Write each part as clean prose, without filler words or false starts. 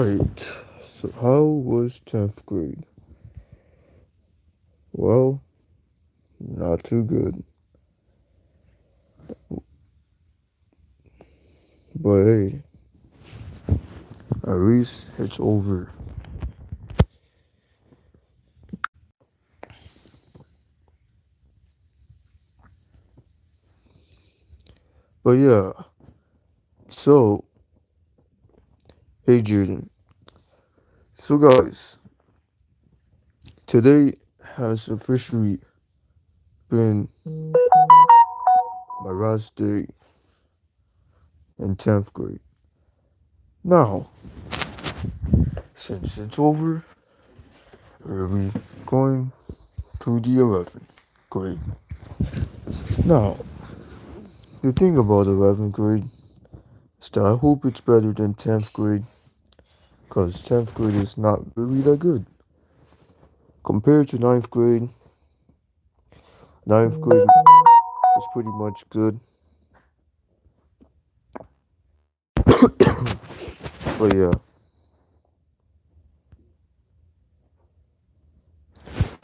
Alright, so how was 10th grade? Well, not too good. But hey, at least it's over. But yeah, so, hey Jaden. So guys, today has officially been my last day in 10th grade. Now, since it's over, we'll be going to the 11th grade. Now, the thing about 11th grade is that I hope it's better than 10th grade, because 10th grade is not really that good. Compared to ninth grade was pretty much good. But yeah.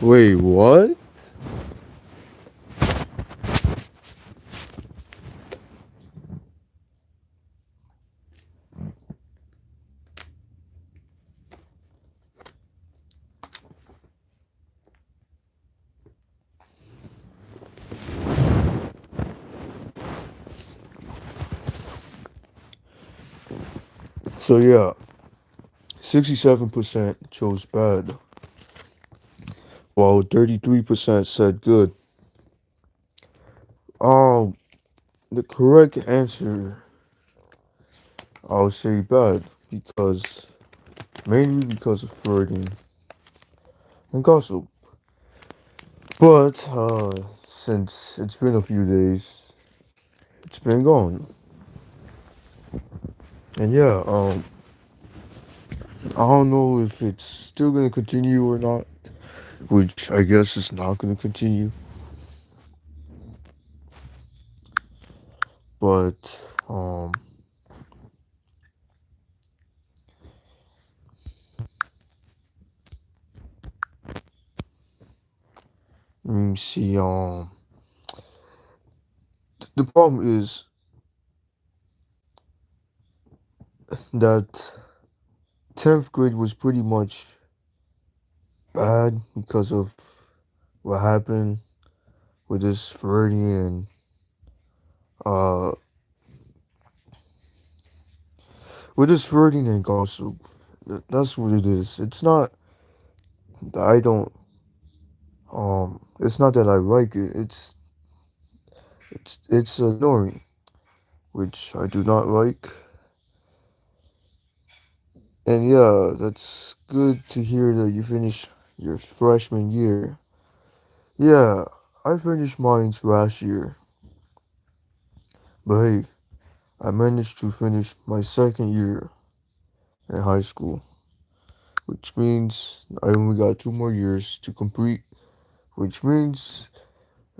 Wait, what? So yeah, 67% chose bad, while 33% said good. Um, the correct answer, I'll say bad, because mainly because of flirting and gossip. But since it's been a few days, it's been gone. And yeah, I don't know if it's still gonna continue or not, which I guess is not gonna continue. But um, let me see. The problem is that 10th grade was pretty much bad because of what happened with this flirting and uh gossip. That's what it is. It's not that I don't it's not that I like it. It's annoying, which I do not like. And yeah, that's good to hear that you finished your freshman year. Yeah, I finished mine last year. But hey, I managed to finish my second year in high school, which means I only got 2 more years to complete, which means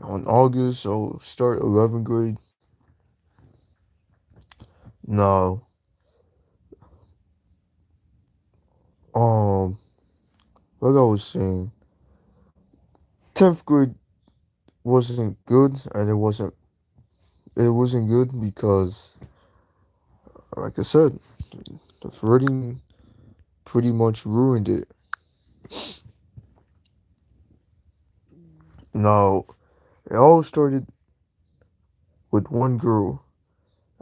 on August I'll start 11th grade. Now, um, like I was saying, 10th grade wasn't good, and it wasn't good because, like I said, the flirting pretty much ruined it. Now, it all started with one girl,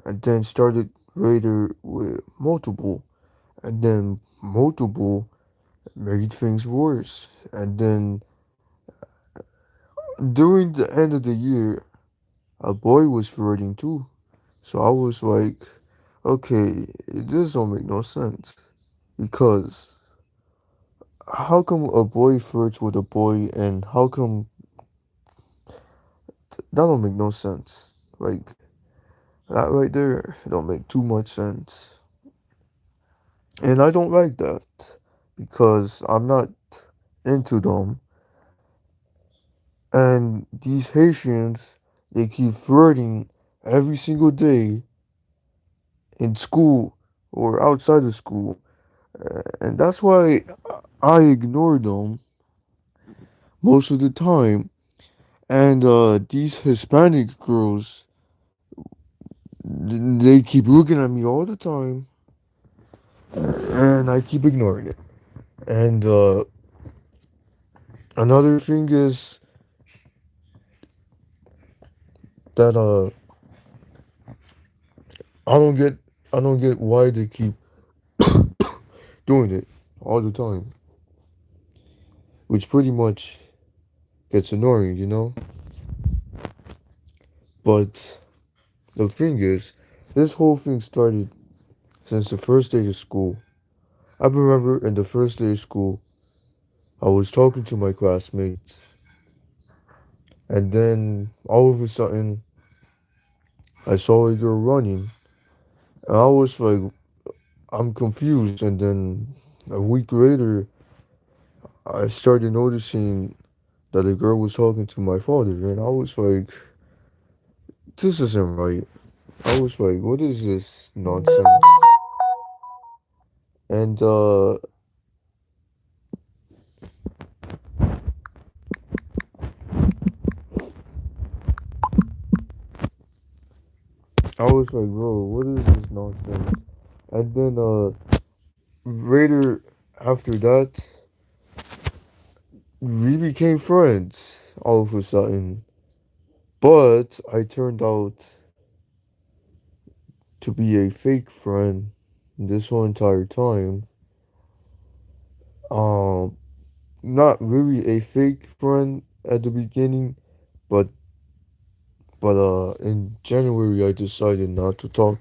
and then started later with multiple, and then multiple made things worse. And then during the end of the year, a boy was flirting too. So I was like, okay, this don't make no sense. Because how come a boy flirts with a boy and how come that don't make no sense? Like that right there don't make too much sense. And I don't like that because I'm not into them. And these Haitians, they keep flirting every single day in school or outside of school. And that's why I ignore them most of the time. And these Hispanic girls, they keep looking at me all the time, and I keep ignoring it. And another thing is that I don't get I don't get why they keep doing it all the time, which pretty much gets annoying, you know. But the thing is, this whole thing started since the first day of school. I remember in the first day of school, I was talking to my classmates, and then all of a sudden, I saw a girl running, and I was like, I'm confused. And then a week later, I started noticing that a girl was talking to my father, and I was like, this isn't right. I was like, what is this nonsense? And I was like, bro, what is this nonsense? And then later after that, we became friends all of a sudden. But I turned out to be a fake friend this whole entire time. Um, Not really a fake friend at the beginning, but in January I decided not to talk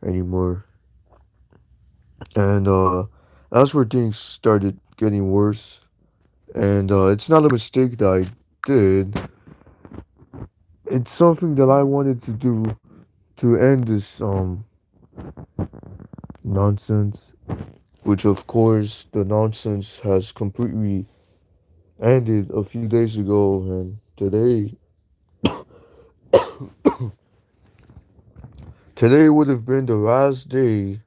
anymore, and that's where things started getting worse. And it's not a mistake that I did. It's something that I wanted to do to end this nonsense, which of course the nonsense has completely ended a few days ago, and today would have been the last day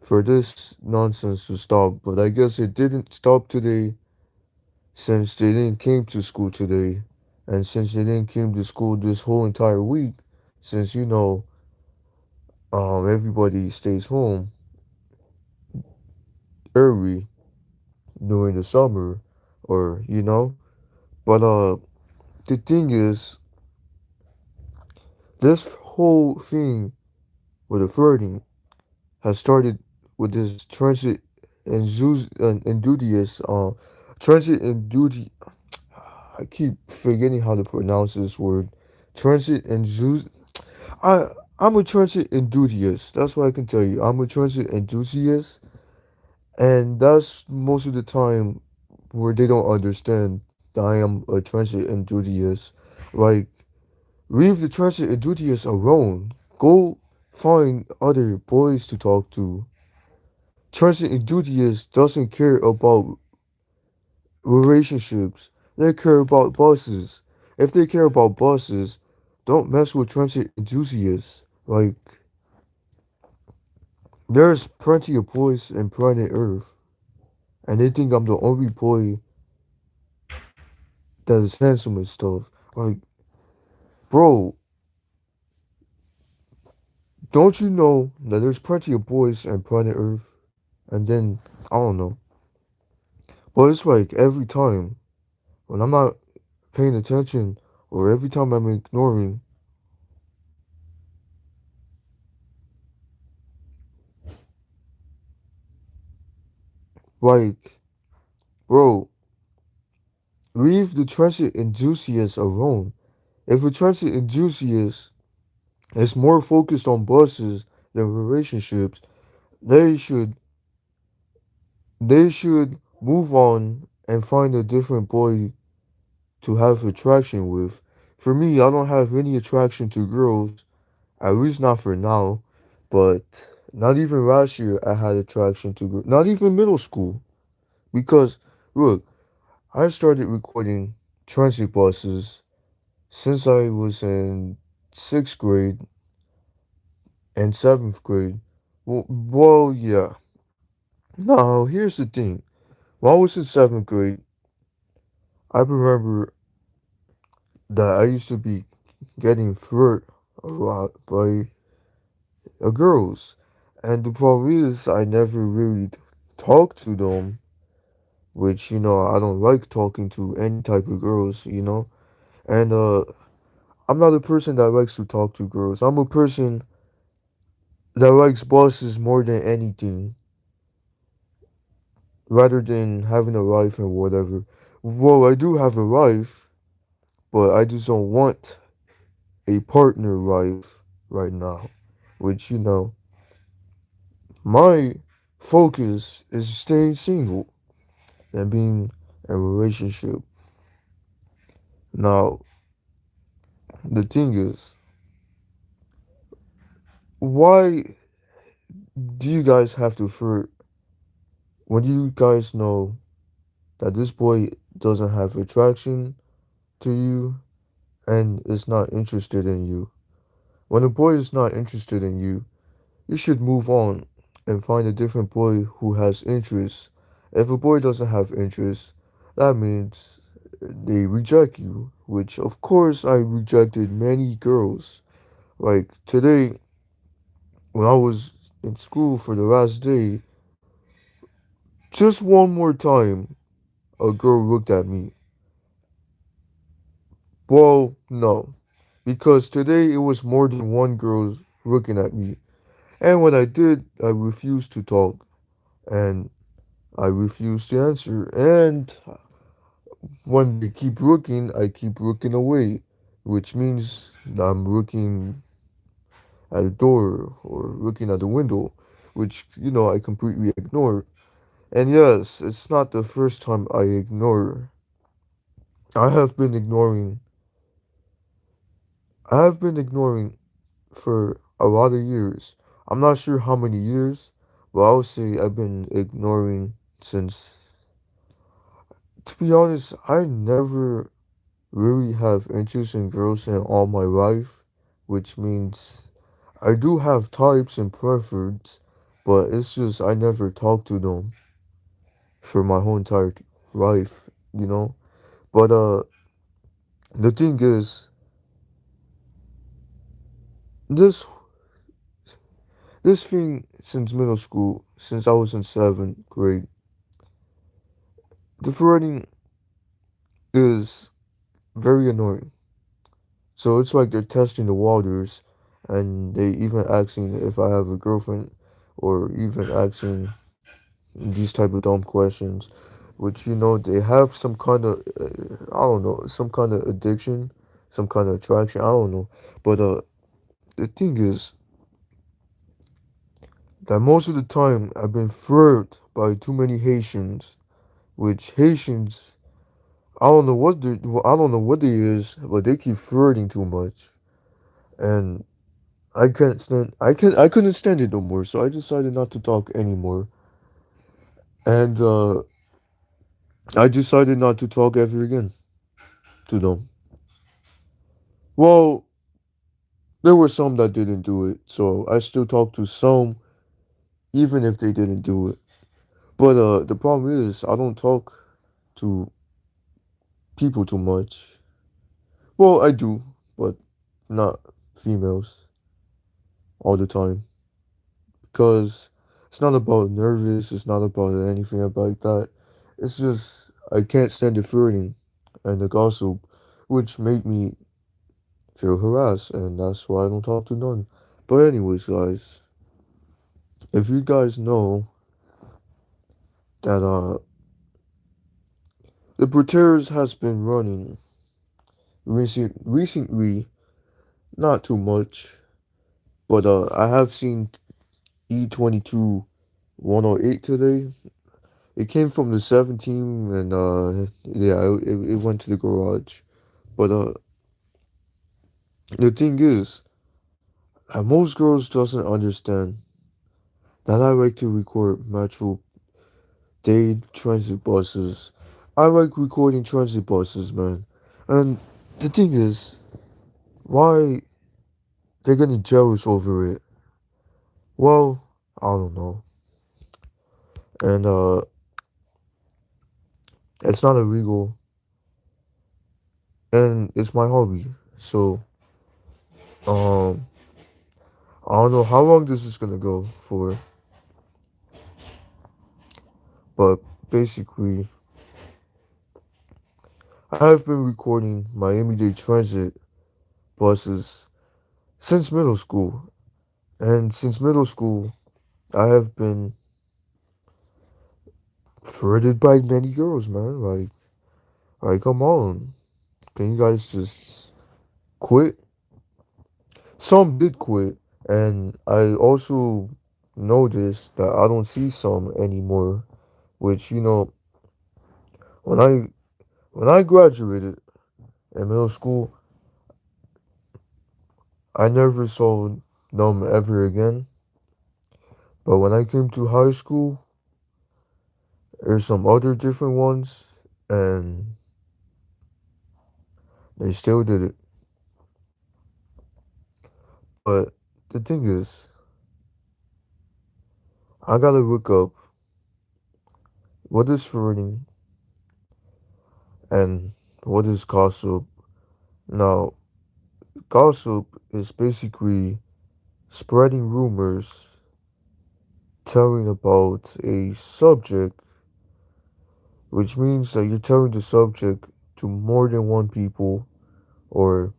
for this nonsense to stop, but I guess it didn't stop today since they didn't came to school today, and since they didn't came to school this whole entire week, since everybody stays home early during the summer, or but the thing is, this whole thing with the flirting has started with this transit enthusiast, transit enthusiast. I keep forgetting how to pronounce this word. Transit enthusiast. I I'm a transit enthusiast. That's what I can tell you. I'm a transit enthusiast, and that's most of the time where they don't understand that I am a transit enthusiast. Like, leave the transit enthusiast alone. Go find other boys to talk to. Transit enthusiast doesn't care about relationships. They care about buses. If they care about buses, don't mess with transit enthusiasts. Like, there's plenty of boys in planet Earth, and they think I'm the only boy that is handsome and stuff. Like, bro, don't you know that there's plenty of boys in planet Earth? And then, I don't know. But it's like every time when I'm not paying attention, or every time I'm ignoring, like, bro, leave the transit enthusiasts alone. If a transit enthusiast is more focused on buses than relationships, they should they should move on and find a different boy to have attraction with. For me, I don't have any attraction to girls, at least not for now. But not even last year I had attraction to girls. Not even middle school. Because look, I started recording transit buses since I was in sixth grade and seventh grade. Yeah. Now, here's the thing. When I was in seventh grade, I remember that I used to be getting flirt a lot by girls. And the problem is, I never really talked to them, which, I don't like talking to any type of girls. And I'm not a person that likes to talk to girls. I'm a person that likes bosses more than anything, rather than having a life and whatever. Well, I do have a life, but I just don't want a partner life right now. Which, my focus is staying single and being in a relationship. Now, the thing is, why do you guys have to flirt when you guys know that this boy doesn't have attraction to you and is not interested in you? When a boy is not interested in you, you should move on and find a different boy who has interests. If a boy doesn't have interests, that means they reject you, which of course I rejected many girls. Like today, when I was in school for the last day, just one more time, a girl looked at me. Well, no, because today it was more than one girl looking at me. And when I did, I refused to talk and I refused to answer. And when they keep looking, I keep looking away, which means that I'm looking at a door or looking at the window, which, I completely ignore. And yes, it's not the first time I ignore. I have been ignoring. I have been ignoring for a lot of years. I'm not sure how many years, but I would say I've been ignoring since. To be honest, I never really have interest in girls in all my life, which means I do have types and preference, but it's just I never talk to them for my whole entire life. But the thing is, this this thing since middle school, since I was in seventh grade, the flirting is very annoying. So it's like they're testing the waters, and they even asking if I have a girlfriend, or even asking these type of dumb questions, which they have some kind of I don't know, some kind of addiction, some kind of attraction. I don't know, but the thing is that most of the time I've been flirted by too many Haitians, which Haitians I don't know what they is, but they keep flirting too much, and I couldn't stand it no more, so I decided not to talk anymore, and I decided not to talk ever again to them. Well, there were some that didn't do it, so I still talk to some, even if they didn't do it. But the problem is, I don't talk to people too much. Well, I do, but not females all the time. Because it's not about nervous, it's not about anything about that. It's just, I can't stand the flirting and the gossip, which made me feel harassed, and that's why I don't talk to none. But, anyways, guys, if you guys know that the Proteus has been running recently, not too much, but I have seen E22 108 today. It came from the 17 and yeah, it went to the garage. But the thing is, most girls doesn't understand that I like to record Metro day transit buses. I like recording transit buses, man. And the thing is, why they're getting jealous over it? Well, I don't know. and it's not illegal, and it's my hobby. So um, I don't know how long this is gonna go for, but basically, I have been recording Miami-Dade Transit buses since middle school, and since middle school, I have been flirted by many girls, man. Come on, can you guys just quit? Some did quit, and I also noticed that I don't see some anymore. Which when I graduated in middle school, I never saw them ever again. But when I came to high school, there's some other different ones, and they still did it. But the thing is, I gotta look up what is flirting and what is gossip. Now, gossip is basically spreading rumors, telling about a subject, which means that you're telling the subject to more than one people, or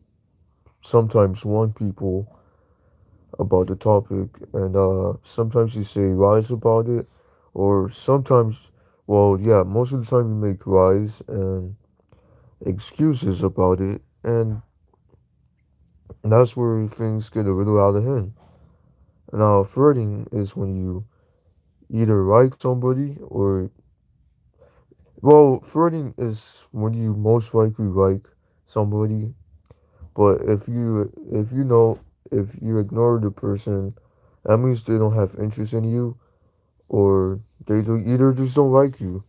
sometimes one people about the topic, and sometimes you say lies about it, or sometimes, well, yeah, most of the time you make lies and excuses about it, and that's where things get a little out of hand. Now, flirting is when you either like somebody or, well, flirting is when you most likely like somebody, but if you ignore the person, that means they don't have interest in you, or they do either just don't like you,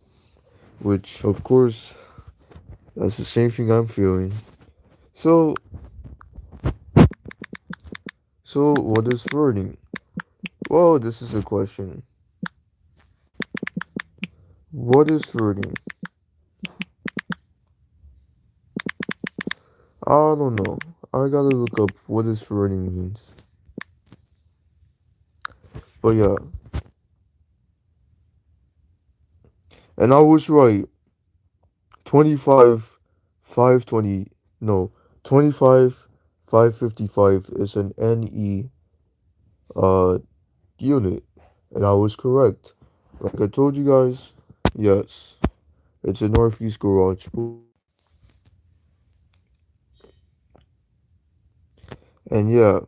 which of course that's the same thing I'm feeling. So so what is flirting? Well, this is a question. What is flirting? I don't know. I gotta look up what is flirting means. But yeah, and I was right. 25 520, no, 25 555 is an NE uh unit, and I was correct. Like I told you guys, yes, it's a Northeast Garage. And yeah,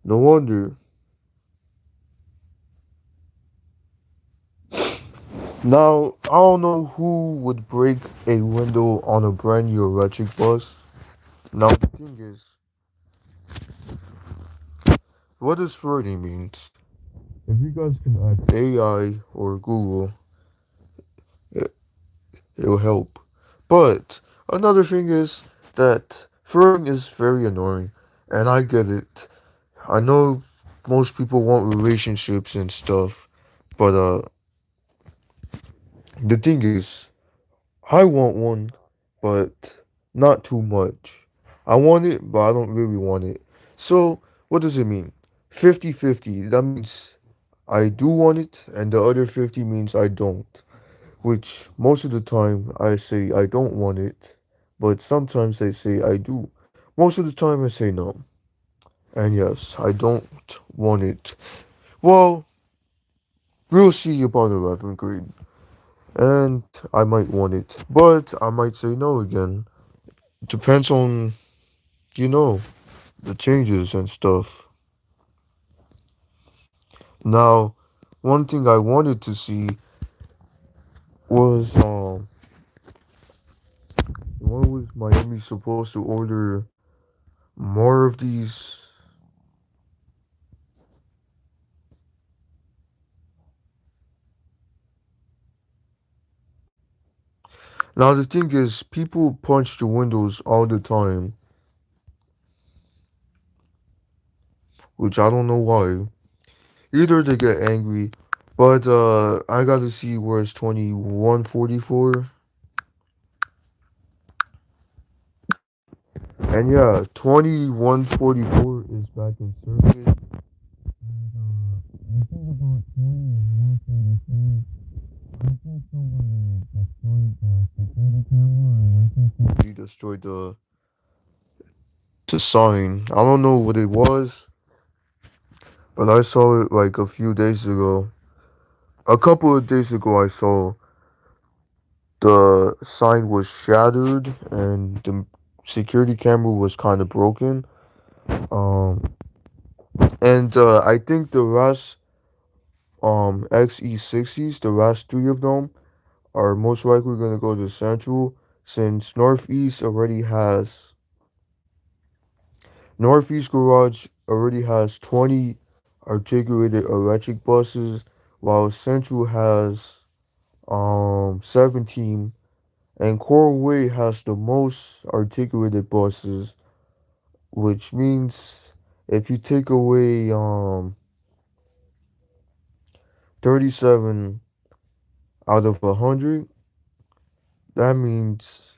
no wonder. Now, I don't know who would break a window on a brand new electric bus. Now, the thing is, what does flirting mean? If you guys can ask AI or Google, it, it'll help. But another thing is that flirting is very annoying, and I get it. I know most people want relationships and stuff, but the thing is, I want one, but not too much. I want it, but I don't really want it. So, what does it mean? 50-50. That means I do want it, and the other 50 means I don't. Which most of the time I say I don't want it, but sometimes I say I do. Most of the time I say no. And yes, I don't want it. Well, we'll see about 11th grade. And I might want it, but I might say no again. Depends on, you know, the changes and stuff. Now, one thing I wanted to see was when was Miami supposed to order more of these? Now the thing is, people punch the windows all the time, which I don't know why. Either they get angry But I got to see where it's 2144. And yeah, 2144 is back in circuit. And the thing about 2144, I think somebody destroyed the security camera, and I think somebody destroyed the sign. I don't know what it was, but I saw it like a few days ago. A couple of days ago, I saw the sign was shattered and the security camera was kind of broken. Um, and I think the rest XE60s, the last three of them, are most likely gonna go to Central since Northeast Garage already has 20 articulated electric buses, while Central has 17, and Coral Way has the most articulated buses, which means if you take away 37 out of 100, that means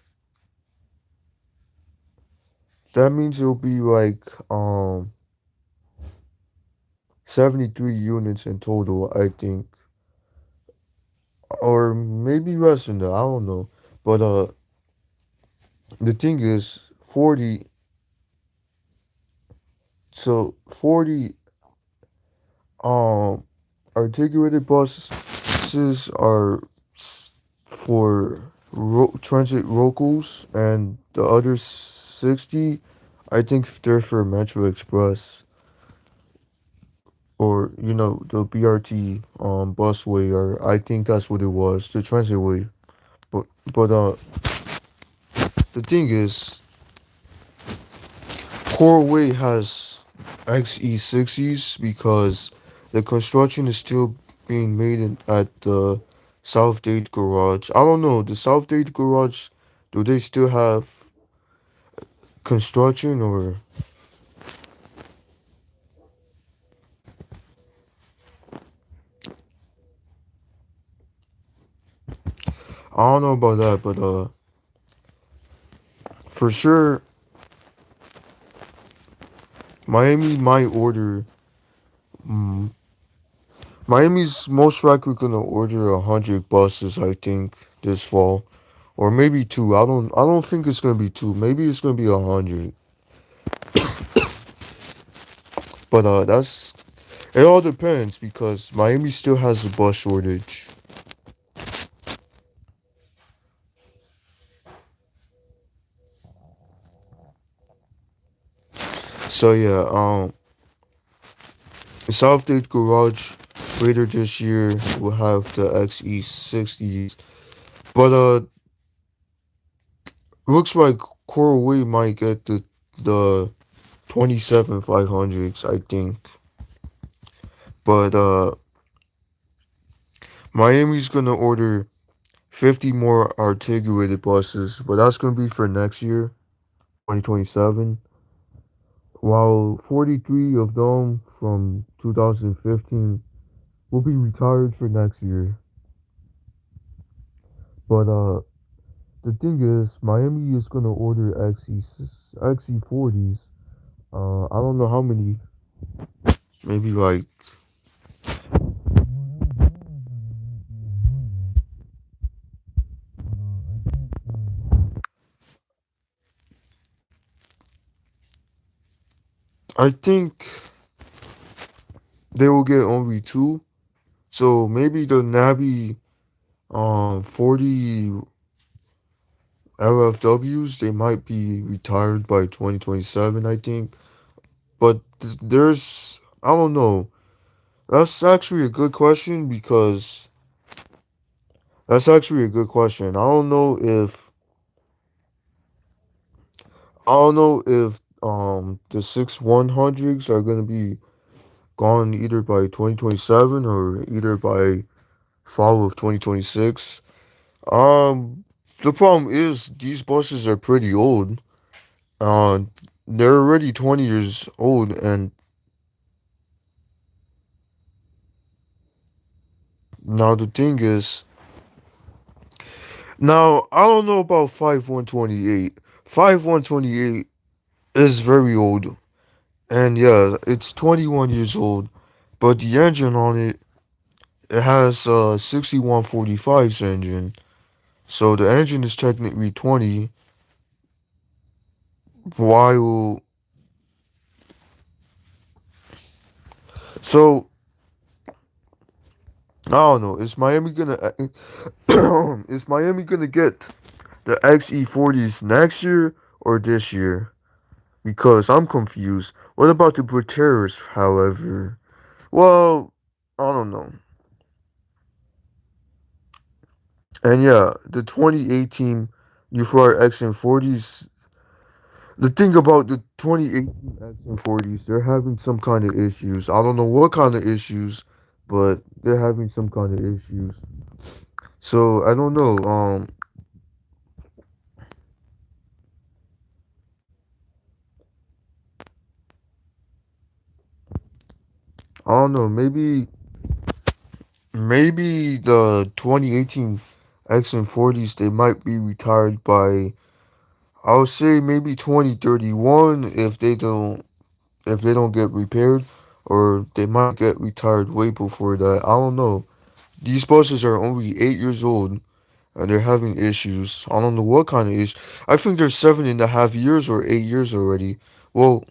it'll be like 73 units in total, I think, or maybe less than that. I don't know, but the thing is 40. So 40 um articulated buses are for transit locals, and the other 60, I think they're for Metro Express, or the BRT busway, or I think that's what it was, the transitway. But the thing is, Corway has XE60s because the construction is still being made at the Southgate Garage. I don't know, the Southgate Garage, do they still have construction, or I don't know about that, but for sure Miami might order. Mm, Miami's most likely gonna order 100 buses, I think, this fall, or maybe two. I don't think it's gonna be two. Maybe it's gonna be 100. But that's it. All depends because Miami still has a bus shortage. So yeah, Southgate Garage later this year will have the XE60s, but looks like Coral Way might get the 27 500s, I think. But Miami's gonna order 50 more articulated buses, but that's gonna be for next year, 2027. While 43 of them from 2015 will be retired for next year. But the thing is, Miami is gonna order XE40s. I don't know how many. Maybe like. I think they will get only two. So maybe the Nabi 40 LFWs, they might be retired by 2027, I think. But there's, I don't know. That's actually a good question because that's actually a good question. I don't know if the 6100s are gonna be gone either by 2027 or either by fall of 2026. Um, the problem is these buses are pretty old. Uh, they're already 20 years old, and Now the thing is, now I don't know about 5128. 5128 is very old, and yeah, it's 21 years old. But the engine on it, it has 6145's engine. So the engine is technically 20, while so I don't know. Is Miami gonna is Miami gonna get the XE40s next year or this year? Because I'm confused. What about the Briteras, however? Well, I don't know. And yeah, the 2018 Euphoria XM40s. The thing about the 2018 XM40s, they're having some kind of issues. I don't know what kind of issues, but they're having some kind of issues. So I don't know. I don't know. Maybe the 2018 XM40s they might be retired by, I would say maybe 2031 if they don't get repaired, or they might get retired way before that. I don't know. These buses are only 8 years old and they're having issues. I don't know what kind of issues. I think they're 7.5 years or 8 years already. Well,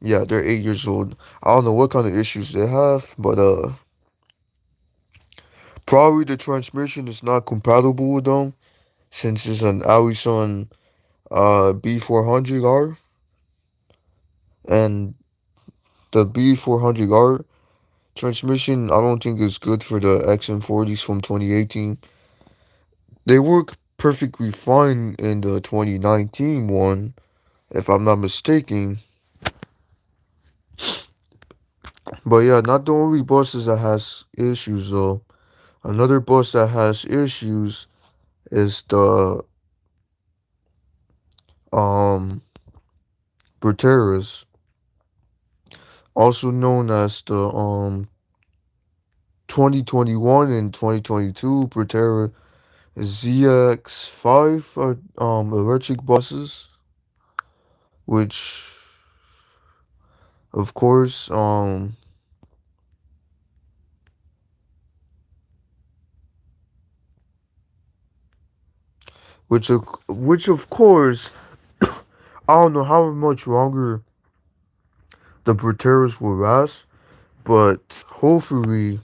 yeah, they're 8 years old. I don't know what kind of issues they have, but probably the transmission is not compatible with them since it's an Allison B400R, and the B400R transmission I don't think is good for the XM40s from 2018. They work perfectly fine in the 2019 one, if I'm not mistaken. But yeah, not the only buses that has issues though. Another bus that has issues is the um Proteras, also known as the 2021 and 2022 Protera ZX5 electric buses, which of course which of course I don't know how much longer the Proteras will last, but hopefully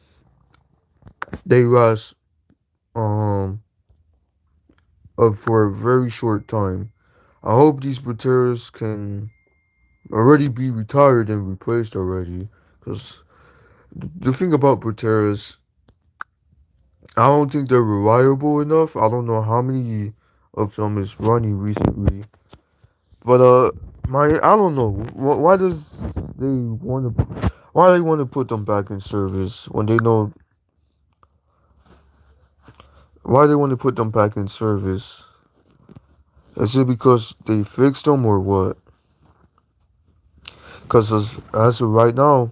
they last um for a very short time. I hope these Proteras can already be retired and replaced already, because the thing about Proteras, I don't think they're reliable enough. I don't know how many of them is running recently, but I don't know why does they want to why they want to put them back in service when they know why they want to put them back in service. Is it because they fixed them or what? Because as of right now,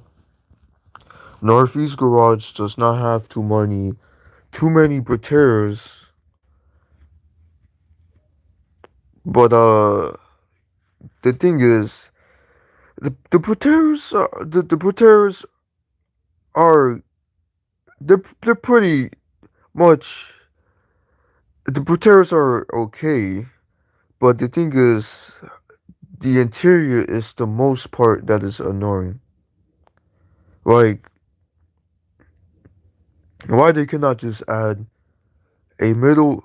Northeast Garage does not have too many Proteras, but the thing is, the Proteras the Proteras are they're pretty much the Proteras are okay, but the thing is, the interior is the most part that is annoying. Like, why they cannot just add a middle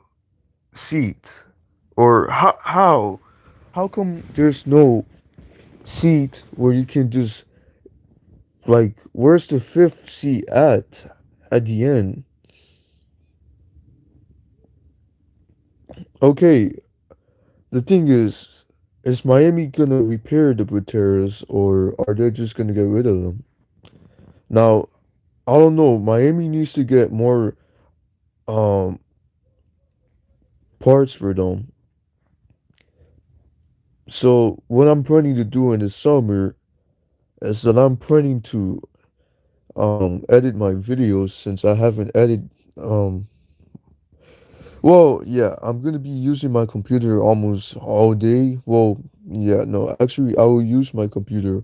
seat, or how come there's no seat where you can just, like, where's the fifth seat at the end? Okay, the thing is Miami gonna repair the Proteras or are they just gonna get rid of them? Now, I don't know. Miami needs to get more um parts for them. So what I'm planning to do in the summer is that I'm planning to edit my videos since I haven't Um, well, yeah, I'm gonna be using my computer almost all day. Well, yeah, no, actually, I will use my computer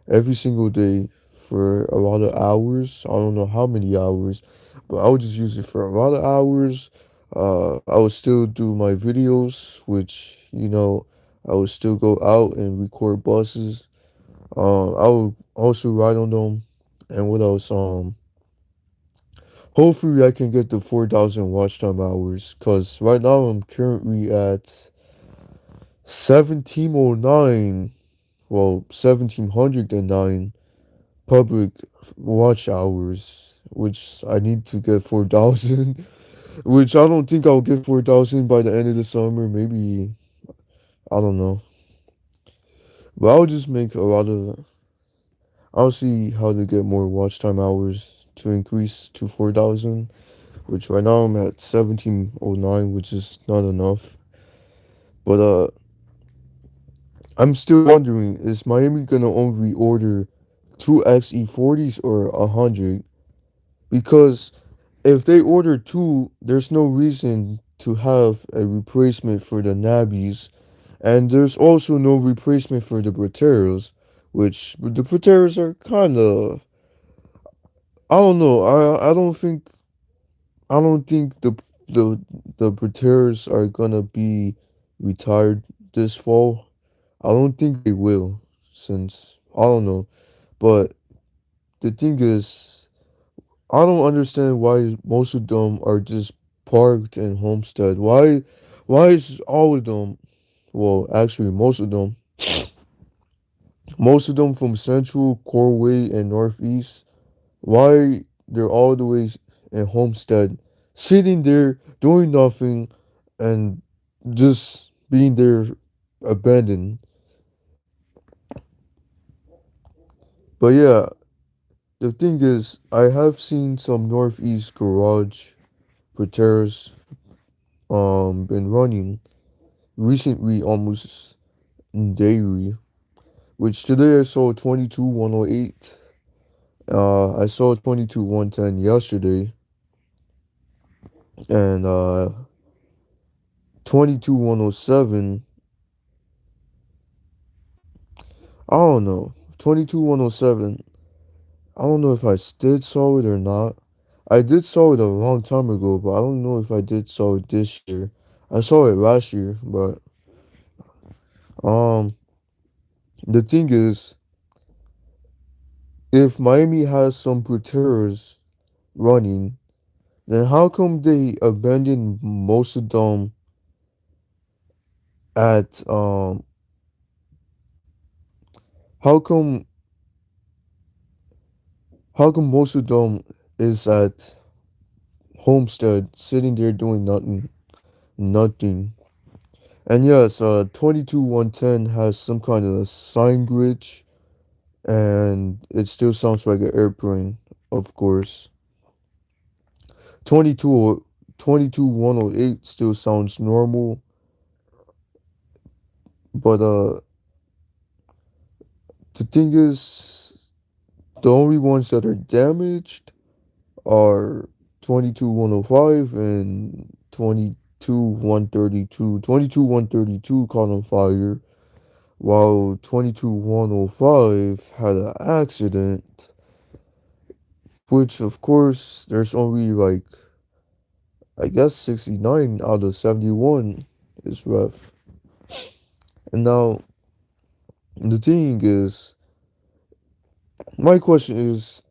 every single day for a lot of hours. I don't know how many hours, but I would just use it for a lot of hours. I would still do my videos, which, I would still go out and record buses. I would also ride on them. And what else? Hopefully I can get the 4,000 watch time hours, cause right now I'm currently at 1709, well, 1709 public watch hours, which I need to get 4,000, which I don't think I'll get 4,000 by the end of the summer. Maybe, I don't know. But I'll just make a lot of, I'll see how to get more watch time hours to increase to 4,000, which right now I'm at 1709, which is not enough. But I'm still wondering, is Miami gonna only order two XE40s or 100? Because if they order two, there's no reason to have a replacement for the Nabbies, and there's also no replacement for the Brateros, which the Brateros are kind of, I don't know. I don't think the the Brateros are gonna be retired this fall. I don't think they will, since I don't know. But the thing is, I don't understand why most of them are just parked in Homestead. Why is all of them, well, actually most of them from Central, Corway, and Northeast, why they're all the way in Homestead, sitting there doing nothing and just being there abandoned. But yeah, the thing is, I have seen some Northeast garage repairs been running recently almost daily, which today I saw 22,108. I saw 22,110 yesterday, and 22,107. I don't know. 22,107. I don't know if I did saw it or not. I did saw it a long time ago, but I don't know if I did saw it this year. I saw it last year, but um, the thing is, if Miami has some Proteras running, then how come they abandoned most of them at how come how come most of them is at Homestead sitting there doing nothing. And yes, 22,110 has some kind of sign glitch, and it still sounds like an airplane, of course. 22,108 still sounds normal, but the thing is, the only ones that are damaged are 22,105 and 22,132. 22,132 caught on fire, while 22,105 had an accident, which of course there's only like, I guess 69 out of 71 is rough. And now the thing is, my question is,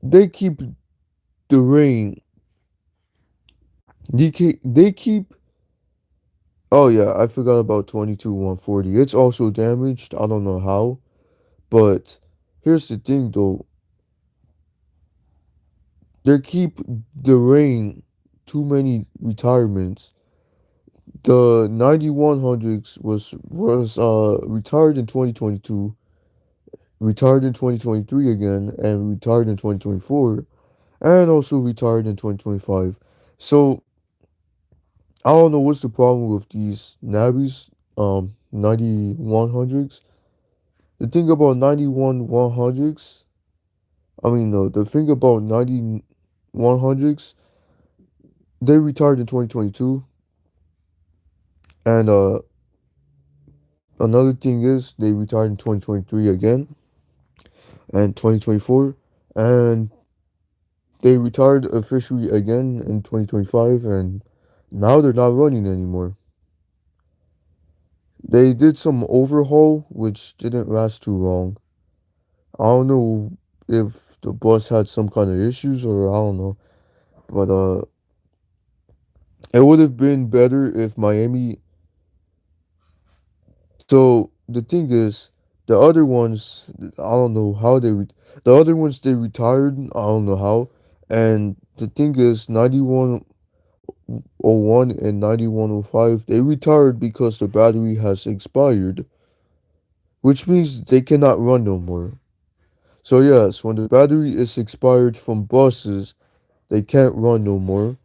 they keep the rain. They keep. Oh yeah, I forgot about 22,140. It's also damaged. I don't know how, but here's the thing though. They keep the rain too many retirements. The 9100s was retired in 2022, retired in 2023 again, and retired in 2024, and also retired in 2025. So I don't know what's the problem with these Nabbies, 9100s. The thing about 91 100s, I mean, no, the thing about 90. 100s, they retired in 2022. And another thing is they retired in 2023 again and 2024. And they retired officially again in 2025. And now they're not running anymore. They did some overhaul, which didn't last too long. I don't know if the bus had some kind of issues or I don't know. But it would have been better if Miami. So the thing is, the other ones, I don't know how the other ones they retired. I don't know how. And the thing is, 9101 and 9105 they retired because the battery has expired, which means they cannot run no more. So yes, when the battery is expired from buses, they can't run no more.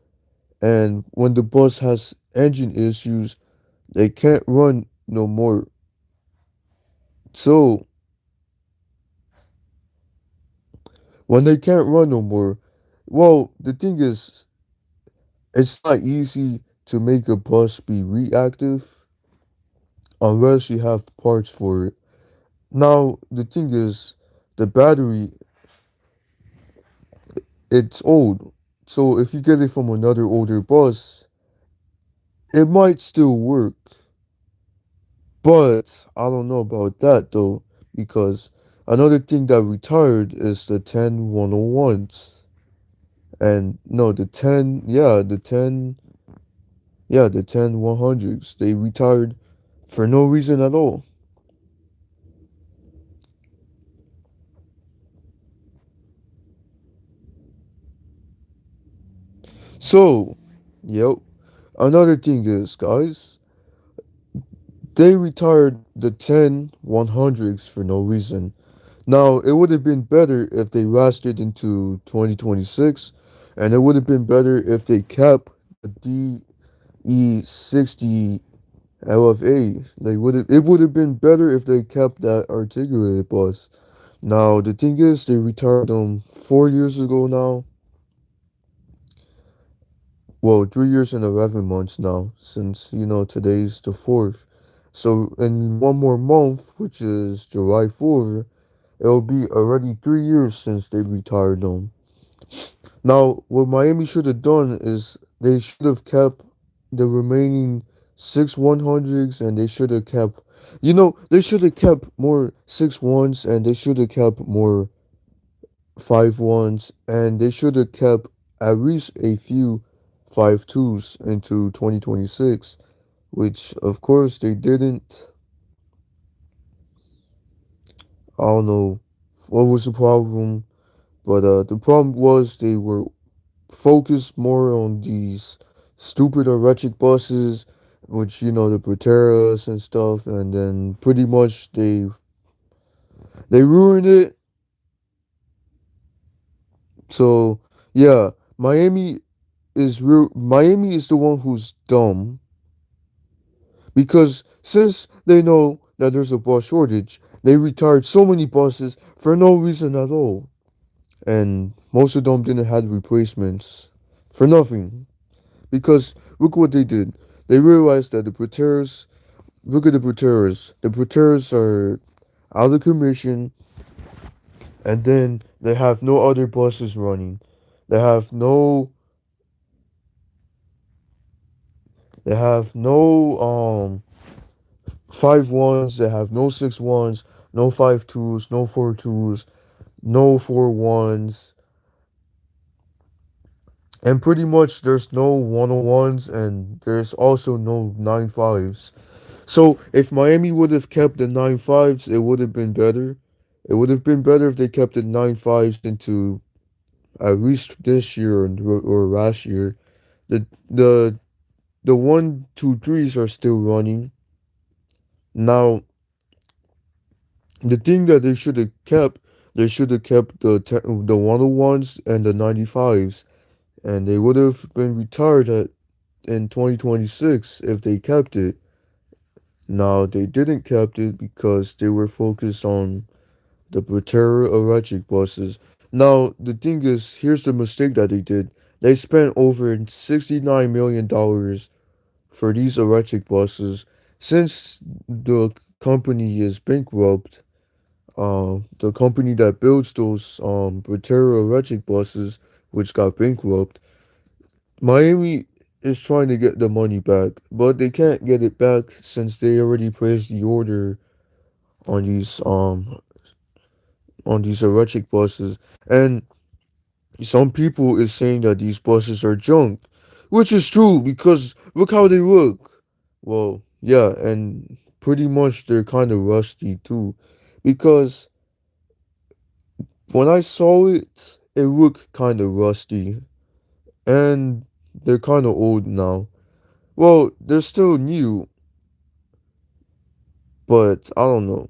And when the bus has engine issues, they can't run no more. So when they can't run no more, well, the thing is, it's not easy to make a bus be reactive unless you have parts for it. Now, the thing is, the battery, it's old. So if you get it from another older bus, it might still work. But I don't know about that though, because another thing that retired is the 10101s. And no, the 10100s. They retired for no reason at all. So, yep. Another thing is, guys, they retired the 10100s for no reason. Now, it would have been better if they lasted into 2026, and it would have been better if they kept the DE60 LFA. It would have been better if they kept that articulated bus. Now, the thing is, they retired them 4 years ago now. Well, 3 years and 11 months now, since today's the 4th. So in one more month, which is July 4th, it'll be already 3 years since they retired them. Now, what Miami should have done is they should have kept the remaining 6 100s, and they should have kept, they should have kept more 6 1s, and they should have kept more 5 1s, and they should have kept at least a few 5 2s into 2026, which of course they didn't. I don't know what was the problem, but the problem was they were focused more on these stupid electric buses, which the Proteras and stuff, and then pretty much they ruined it. So yeah, Miami is the one who's dumb because since they know that there's a bus shortage, they retired so many buses for no reason at all, and most of them didn't have replacements for nothing. Because look what they did. They realized that the Proteras, look at the Proteras. The Proteras are out of commission, and then they have no other buses running. They have no, they have no 5 1s. They have no 6 1s, no 5 2s, no 4 2s, no 4 1s, and pretty much there's no 101s, and there's also no 9 5s. So if Miami would have kept the 9 5s, it would have been better. It would have been better if they kept the 9 5s into at least this year or last year. The the the 1 2 3s are still running. Now the thing that they should have kept the 101s and the 95s, and they would have been retired in 2026 if they kept it. Now they didn't kept it because they were focused on the Proterra electric buses. Now, the thing is, here's the mistake that they did. They spent over $69 million for these electric buses. Since the company is bankrupt, the company that builds those Bretero electric buses, which got bankrupt, Miami is trying to get the money back, but they can't get it back since they already placed the order on these electric buses. And some people is saying that these buses are junk, which is true because look how they look. Well, yeah, and pretty much they're kind of rusty too, because when I saw it, it looked kind of rusty, and they're kind of old now. Well, they're still new, but I don't know.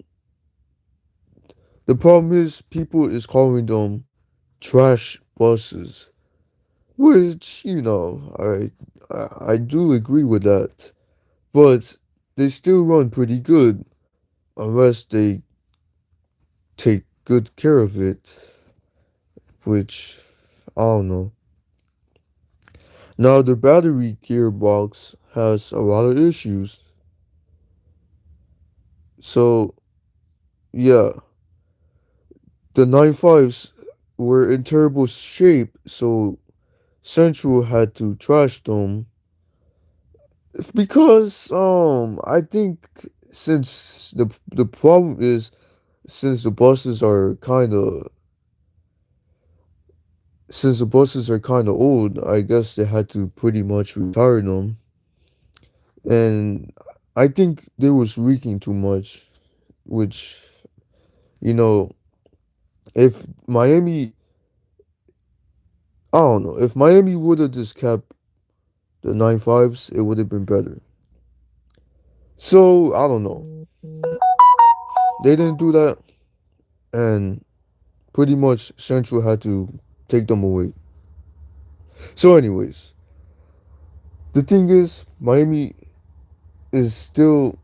The problem is people is calling them trash buses, which I do agree with that. But they still run pretty good unless they take good care of it, which I don't know. Now the battery gearbox has a lot of issues. So yeah, the 9.5s were in terrible shape, so Central had to trash them because I think since the problem is since the buses are kind of since the buses are kind of old, I guess they had to pretty much retire them. And I think they was leaking too much, which, you know, if Miami, I don't know, if Miami would have just kept the 9.5s, it would have been better. So, I don't know. They didn't do that, and pretty much Central had to take them away. So, anyways, the thing is, Miami is still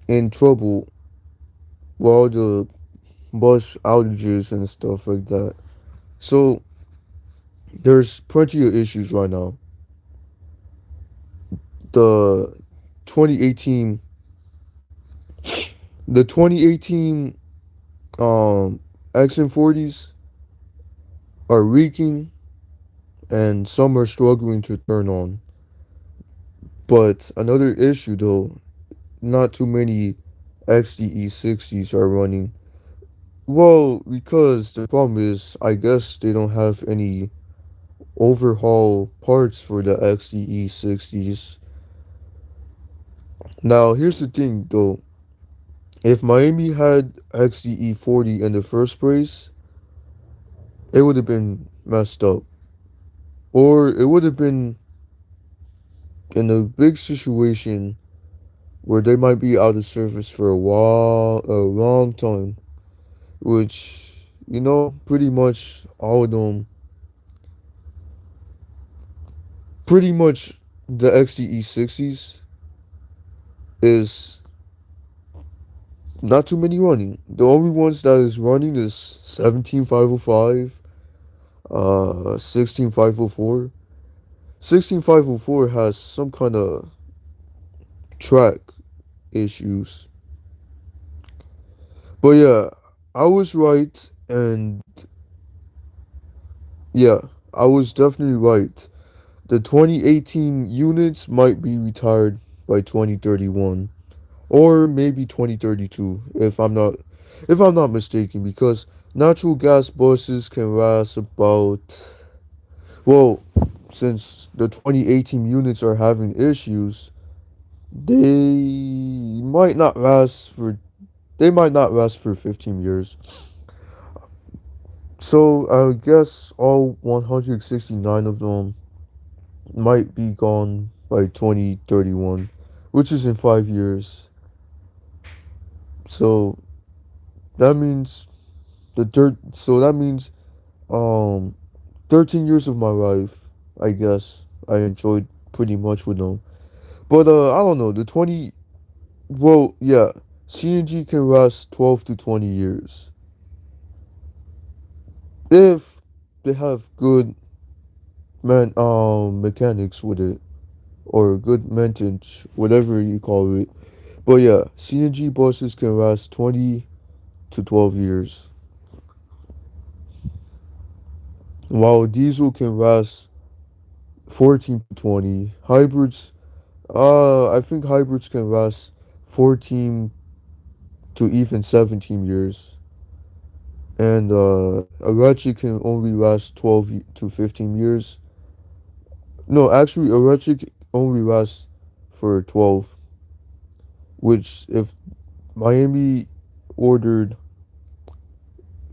in trouble with all the bus outages and stuff like that. So there's plenty of issues right now. The 2018 the 2018 XM40s are leaking and some are struggling to turn on. But another issue though, not too many XDE 60s are running. Well, because the problem is I guess they don't have any overhaul parts for the XDE 60s. Now, here's the thing though. If Miami had XDE 40 in the first place, it would have been messed up. Or it would have been in a big situation where they might be out of service for a long time. Which, pretty much all of them, pretty much the XDE 60s is not too many running. The only ones that is running is 17505, 16504. 16504 has some kind of track issues. But yeah, I was right, and yeah, I was definitely right. The 2018 units might be retired by 2031 or maybe 2032 if I'm not mistaken, because natural gas buses can last about, well, since the 2018 units are having issues, they might not last for they might not last for 15 years. So I guess all 169 of them might be gone by 2031, which is in 5 years. So that means that means um 13 years of my life, I guess I enjoyed pretty much with them. But I don't know, the 20, well, yeah, CNG can last 12 to 20 years. if they have good mechanics with it, or good maintenance, whatever you call it. But yeah, CNG buses can last 20 to 12 years, while diesel can last 14 to 20. Hybrids, I think hybrids can last 14 to even 17 years. And electric can only last 12 to 15 years. No, actually, electric only lasts for 12, which if Miami ordered,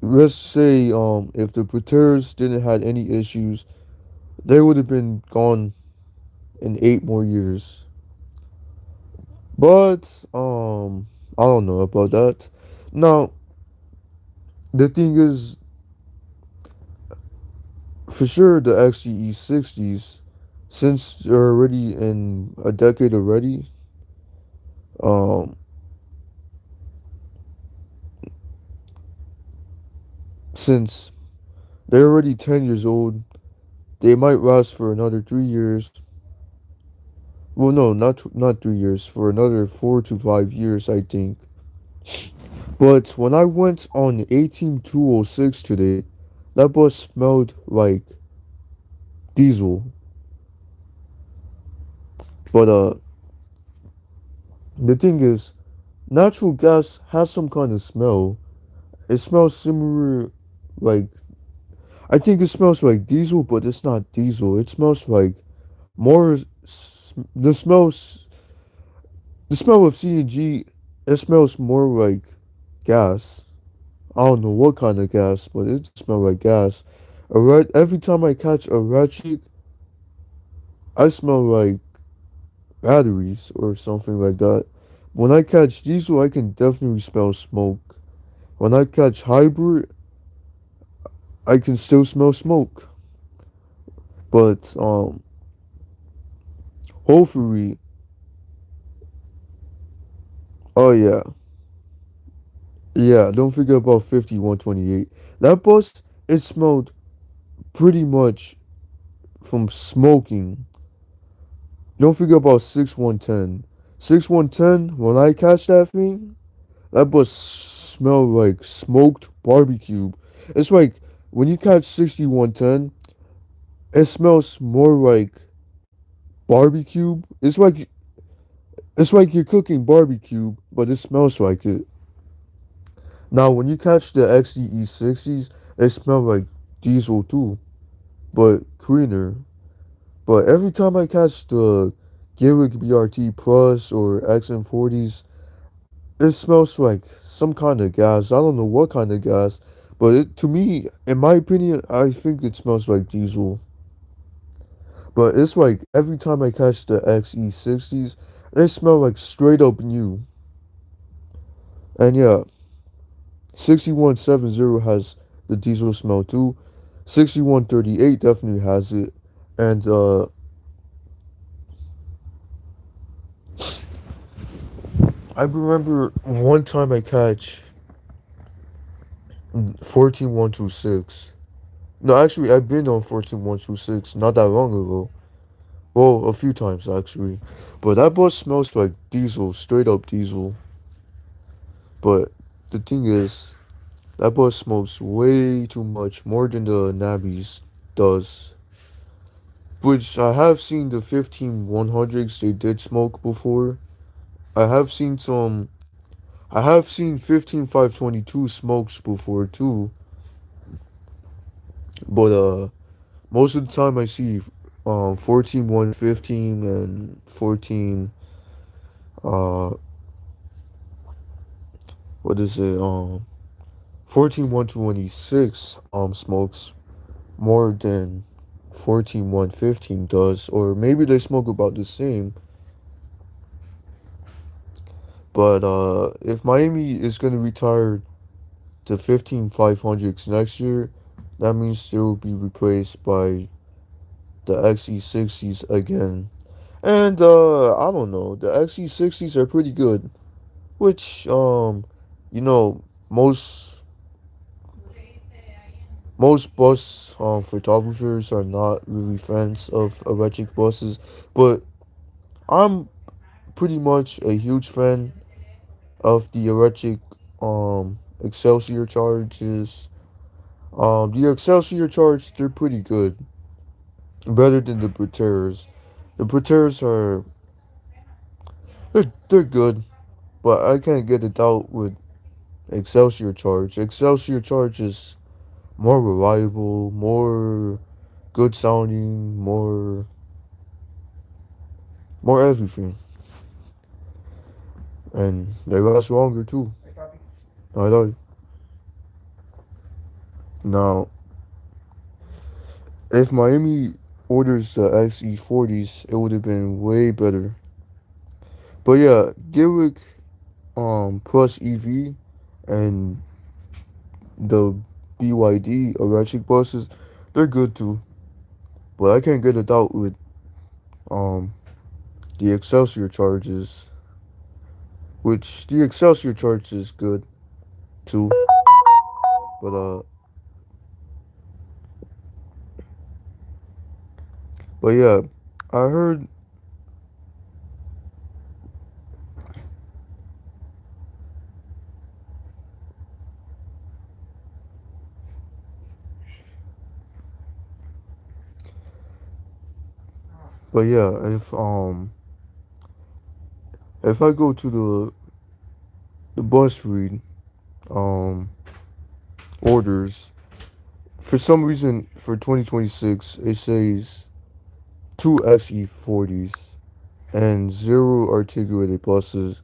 let's say, if the Predators didn't had any issues, they would have been gone in 8 more years. But I don't know about that. Now, the thing is, for sure, the XCE 60s, since they're already in a decade already, um, since they're already 10 years old, they might last for another 3 years. Well, no, not 3 years, for another 4 to 5 years, I think. But when I went on 18206 today, that bus smelled like diesel. But the thing is, natural gas has some kind of smell. It smells similar, like, I think it smells like diesel, but it's not diesel. It smells like more. The smells, the smell of CNG. It smells more like gas. I don't know what kind of gas, but it smells like gas. Every time I catch a ratchet, I smell like batteries or something like that. When I catch diesel, I can definitely smell smoke. When I catch hybrid, I can still smell smoke. But hopefully, oh yeah, yeah. Don't forget about 5128. That bus, it smelled pretty much from smoking. Don't forget about 6110. 6110. When I catch that thing, that bus smell like smoked barbecue. It's like when you catch 6110, it smells more like barbecue. It's like you're cooking barbecue, but it smells like it. Now, when you catch the XDE 60s, it smells like diesel too, but cleaner. But every time I catch the Gillig BRT Plus or XM40s, it smells like some kind of gas. I don't know what kind of gas, but to me, in my opinion, I think it smells like diesel. But it's like every time I catch the XE60s, they smell like straight up new. And yeah, 6170 has the diesel smell too. 6138 definitely has it. And I remember one time I catch 14126. No, actually, I've been on 14126 not that long ago. Well, a few times actually. But that bus smells like diesel, straight up diesel. But the thing is, that bus smokes way too much, more than the Nabbies does. Which I have seen the 15100s they did smoke before. I have seen some. I have seen 15522 smokes before too. But most of the time I see 14115 and 14 uh what is it 14126 smokes more than 14115 does, or maybe they smoke about the same. But if Miami is going to retire the 15500s next year, that means they will be replaced by the XE60s again. And I don't know, the XE60s are pretty good, which you know, most most bus photographers are not really fans of electric buses, but I'm pretty much a huge fan of the electric Excelsior charges. The Excelsior charge, they're pretty good, better than the Proteras. The Proteras are they're good, but I can't get it out with Excelsior charge. Excelsior charge is more reliable, more good sounding, more everything, and they last longer too. I know. Now, if Miami orders the XE40s, it would have been way better. But yeah, Gillick plus EV and the BYD electric buses, they're good too. But I can't get it out with um the Excelsior charges, which the Excelsior charge is good too. But but yeah, I heard. But yeah, if I go to the BuzzFeed um orders, for some reason for 2026 it says two XE40s and zero articulated buses.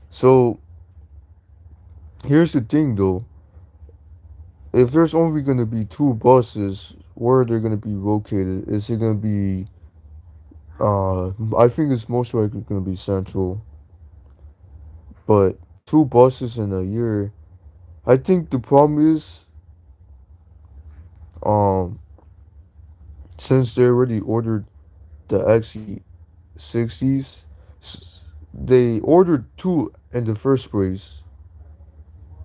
So here's the thing though, if there's only gonna be two buses, where they're gonna be located? Is it gonna be I think it's most likely gonna be central, but two buses in a year. I think the problem is um since they already ordered the XE60s, they ordered two in the first place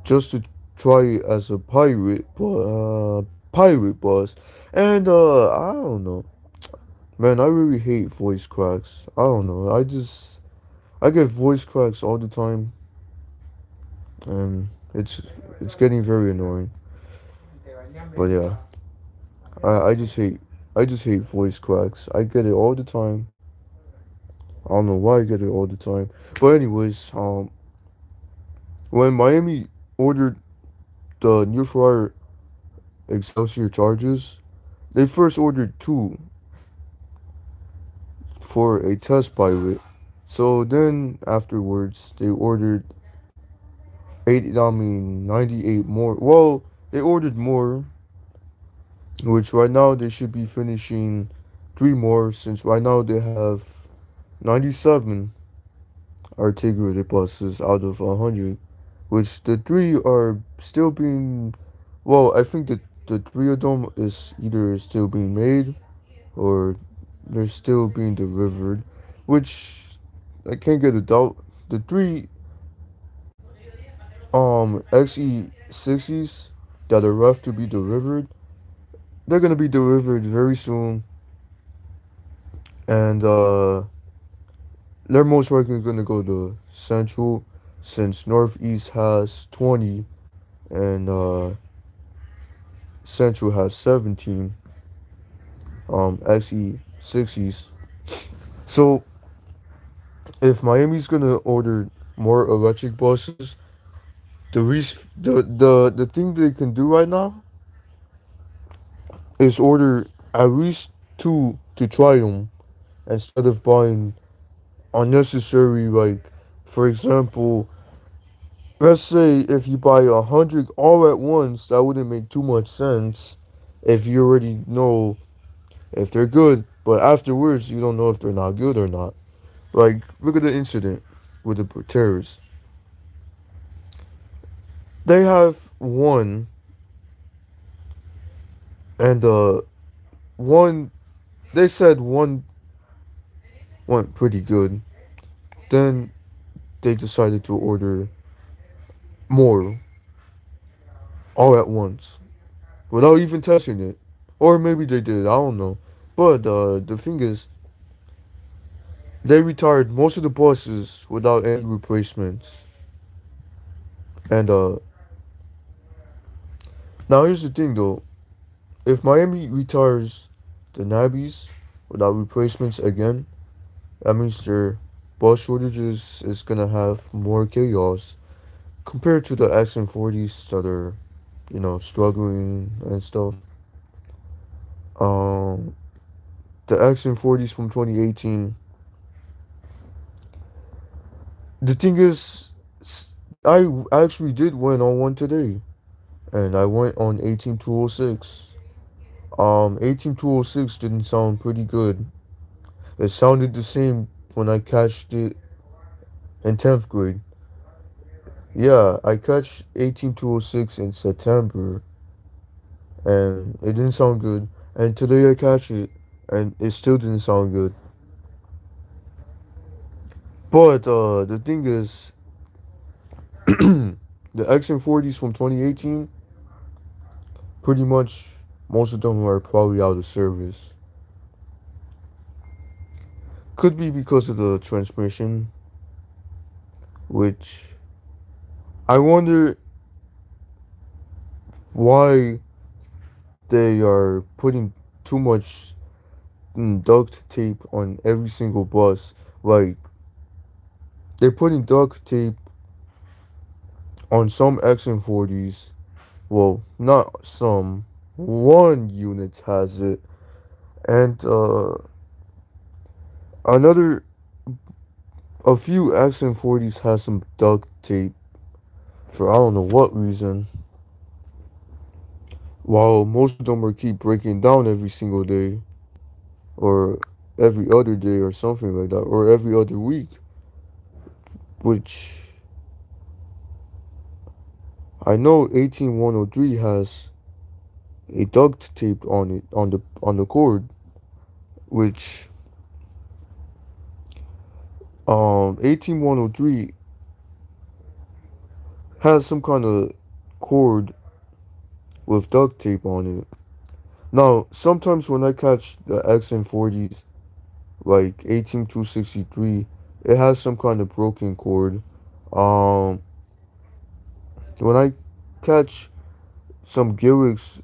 just to try it as a pirate bus, and I don't know, man. I really hate voice cracks. I don't know. I get voice cracks all the time, and it's getting very annoying. But yeah, I just hate voice cracks. I get it all the time. I don't know why I get it all the time. But anyways, when Miami ordered the New Flyer Excelsior charges, they first ordered two for a test pilot. So then afterwards, they ordered 98 more. Well, they ordered more, which right now they should be finishing three more, since right now they have 97 articulated buses out of 100, which the three are still being. Well, I think that the three of them is either still being made or they're still being delivered, which I can't get a doubt. The three XE60s that are left to be delivered, they're gonna be delivered very soon, and they're most likely gonna go to Central, since Northeast has 20 and Central has 17 XE60s. So if Miami's gonna order more electric buses, the thing they can do right now is order at least two to try them, instead of buying unnecessary, like, for example, let's say if you buy 100 all at once, that wouldn't make too much sense if you already know if they're good, but afterwards you don't know if they're not good or not. Like, look at the incident with the terrorists. They have one, and one, they said one went pretty good. Then they decided to order more all at once. without even testing it. Or maybe they did, I don't know. But the thing is, they retired most of the buses without any replacements. And now here's the thing though. If Miami retires the Nabbies without replacements again, that means their bus shortages is gonna have more chaos compared to the XM40s that are, struggling and stuff. Um, the XM40s from 2018. The thing is, I actually did went on one today, and I went on 18206. 18206 didn't sound pretty good. It sounded the same when I catched it in 10th grade. Yeah, I catched 18206 in September, and it didn't sound good. And today I catch it, and it still didn't sound good. But the thing is, the XM40s from 2018, pretty much most of them are probably out of service. Could be because of the transmission, which I wonder why they are putting too much duct tape on every single bus. Like, they're putting duct tape on some XM40s. Well, not some. One unit has it. And another, a few XM40s has some duct tape for I don't know what reason. While most of them are keep breaking down every single day, or every other day, or something like that, or every other week, which I know 18103 has a duct tape on it on the cord, which 18103 has some kind of cord with duct tape on it. Now, sometimes when I catch the XM40s, like 18263, it has some kind of broken cord. Um, when I catch some Gilligs,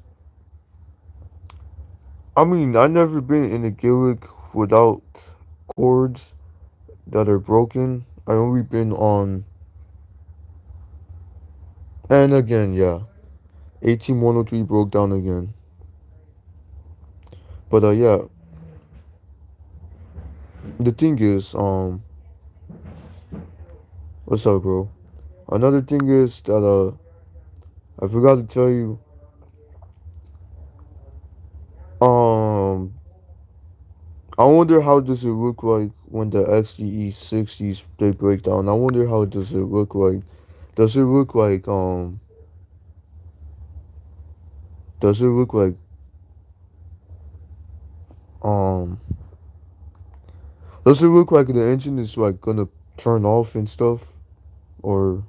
I mean, I never been in a Gillig without cords that are broken. I only been on, and again, yeah, 18103 broke down again. But yeah, the thing is, what's up, bro? Another thing is that I forgot to tell you, um, I wonder how does it look like when the XDE 60s they break down. I wonder how does it look like. Does it look like does it look like um does it look like the engine is like gonna turn off and stuff? Or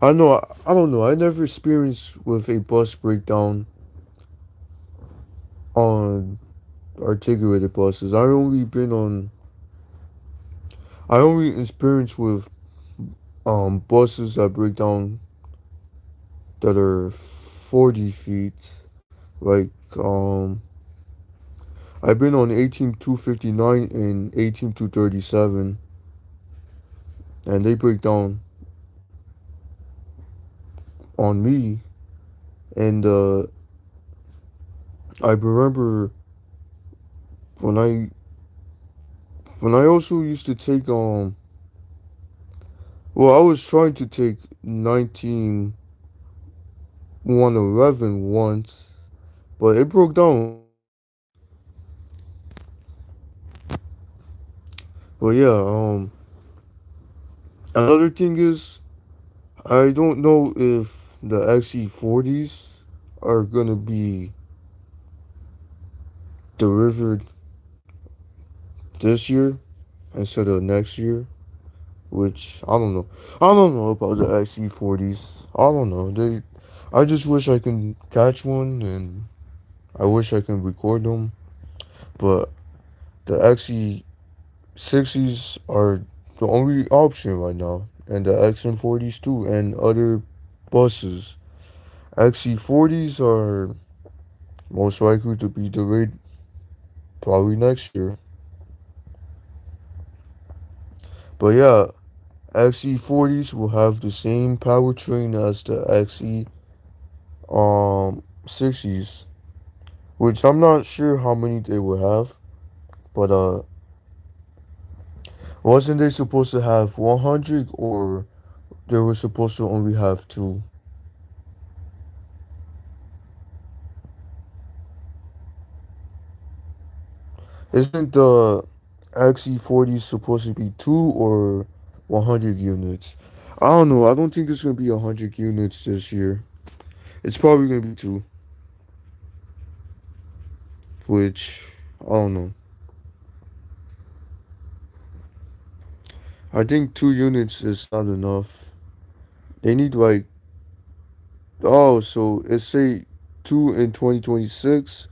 I don't know. I never experienced with a bus breakdown on articulated buses. I only experienced with buses that break down that are 40 feet. Like I've been on 18259 and 18237, and they break down on me. And I remember when I also used to take well, I was trying to take 19111 once, but it broke down. But yeah, another thing is I don't know if the XE40s are gonna be delivered this year instead of next year, which I don't know. I don't know about the XE40s. I don't know. I just wish I can catch one, and I wish I can record them. But the XE60s are the only option right now, and the XM40s too, and other buses. XE40s are most likely to be delayed probably next year. But yeah, XE40s will have the same powertrain as the XE 60s, which I'm not sure how many they will have, but wasn't they supposed to have 100, or they were supposed to only have two? Isn't the XE40 supposed to be two or 100 units? I don't know. I don't think it's gonna be 100 units this year. It's probably gonna be two, which I don't know. I think 2 units is not enough. They need like, oh, so it's say two in 2026